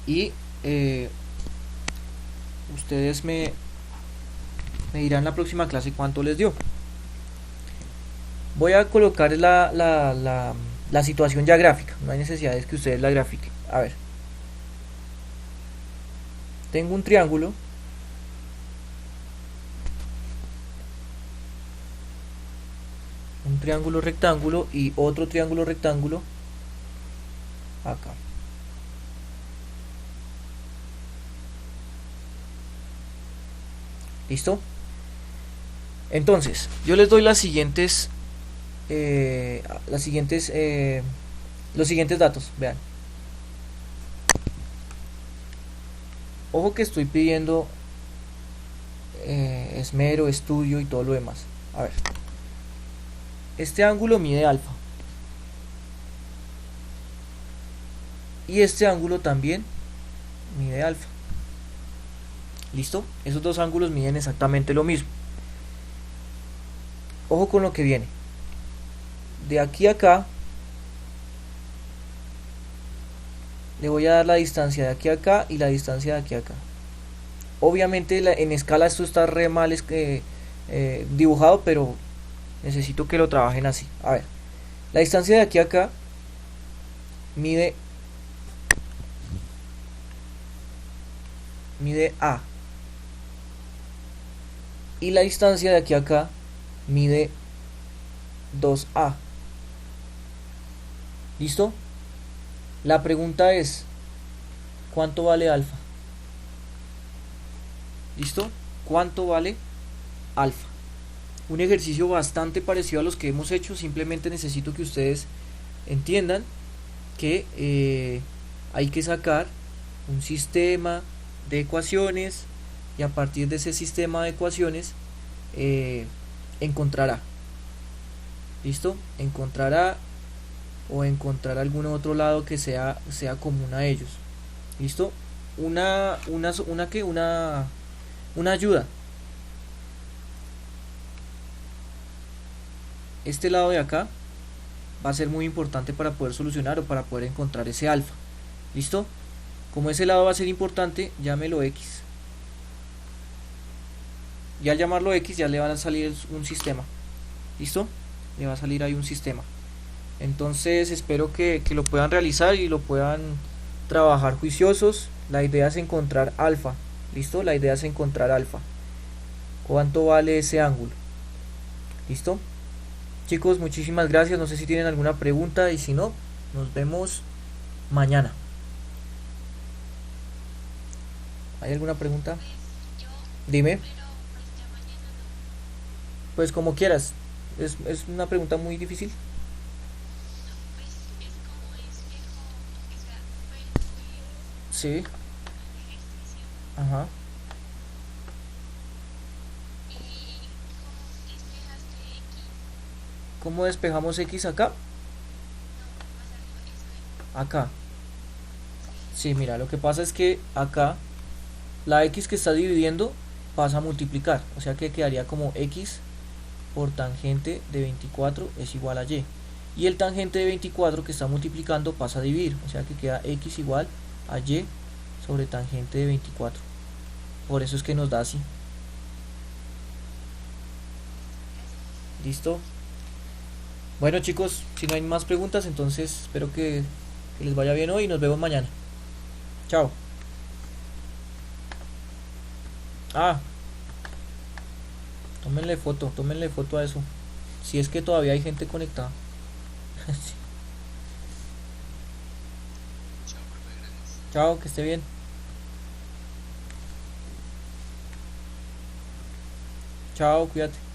y ustedes me dirán en la próxima clase cuánto les dio. Voy a colocar la situación ya gráfica, no hay necesidad de que ustedes la grafiquen. A ver, tengo un triángulo rectángulo y otro triángulo rectángulo acá. ¿Listo? Entonces, yo les doy los siguientes datos. Vean, ojo que estoy pidiendo esmero, estudio y todo lo demás. A ver, este ángulo mide alfa y este ángulo también mide alfa. ¿Listo? Esos dos ángulos miden exactamente lo mismo. Ojo con lo que viene. De aquí a acá le voy a dar la distancia de aquí a acá y la distancia de aquí a acá. Obviamente en escala esto está re mal dibujado, pero necesito que lo trabajen así. A ver, la distancia de aquí a acá mide A y la distancia de aquí a acá mide 2A. ¿Listo? La pregunta es, ¿cuánto vale alfa? ¿Listo? ¿Cuánto vale alfa? Un ejercicio bastante parecido a los que hemos hecho, simplemente necesito que ustedes entiendan que hay que sacar un sistema de ecuaciones y a partir de ese sistema de ecuaciones encontrará. ¿Listo? Encontrará o encontrar algún otro lado que sea común a ellos. ¿Listo? Una ayuda. Este lado de acá va a ser muy importante para poder solucionar o para poder encontrar ese alfa. ¿Listo? Como ese lado va a ser importante, llámelo X. Y al llamarlo X ya le va a salir un sistema. ¿Listo? Le va a salir ahí un sistema. Entonces espero que lo puedan realizar y lo puedan trabajar juiciosos. La idea es encontrar alfa. ¿Listo? La idea es encontrar alfa. ¿Cuánto vale ese ángulo? ¿Listo? Chicos, muchísimas gracias. No sé si tienen alguna pregunta y si no, nos vemos mañana. ¿Hay alguna pregunta? Pues yo, Dime. pero pues ya mañana no. Pues como quieras. Es una pregunta muy difícil. No, pues es como espejo, o sea, fue muy Sí. ejercicio. Ajá. Y cómo despejaste X, ¿Cómo despejamos X acá? no, más arriba, eso es. Acá. Sí, Sí, mira, lo que pasa es que acá la X que está dividiendo pasa a multiplicar. O sea que quedaría como X por tangente de 24 es igual a Y. Y el tangente de 24 que está multiplicando pasa a dividir. O sea que queda X igual a Y sobre tangente de 24. Por eso es que nos da así. gracias. ¿Listo? Bueno chicos, si no hay más preguntas, entonces espero que les vaya bien hoy y nos vemos mañana. Chao. Ah, tómenle foto a eso. Si es que todavía hay gente conectada. Sí. Chao, profe, gracias. Chao, que esté bien. Chao, cuídate.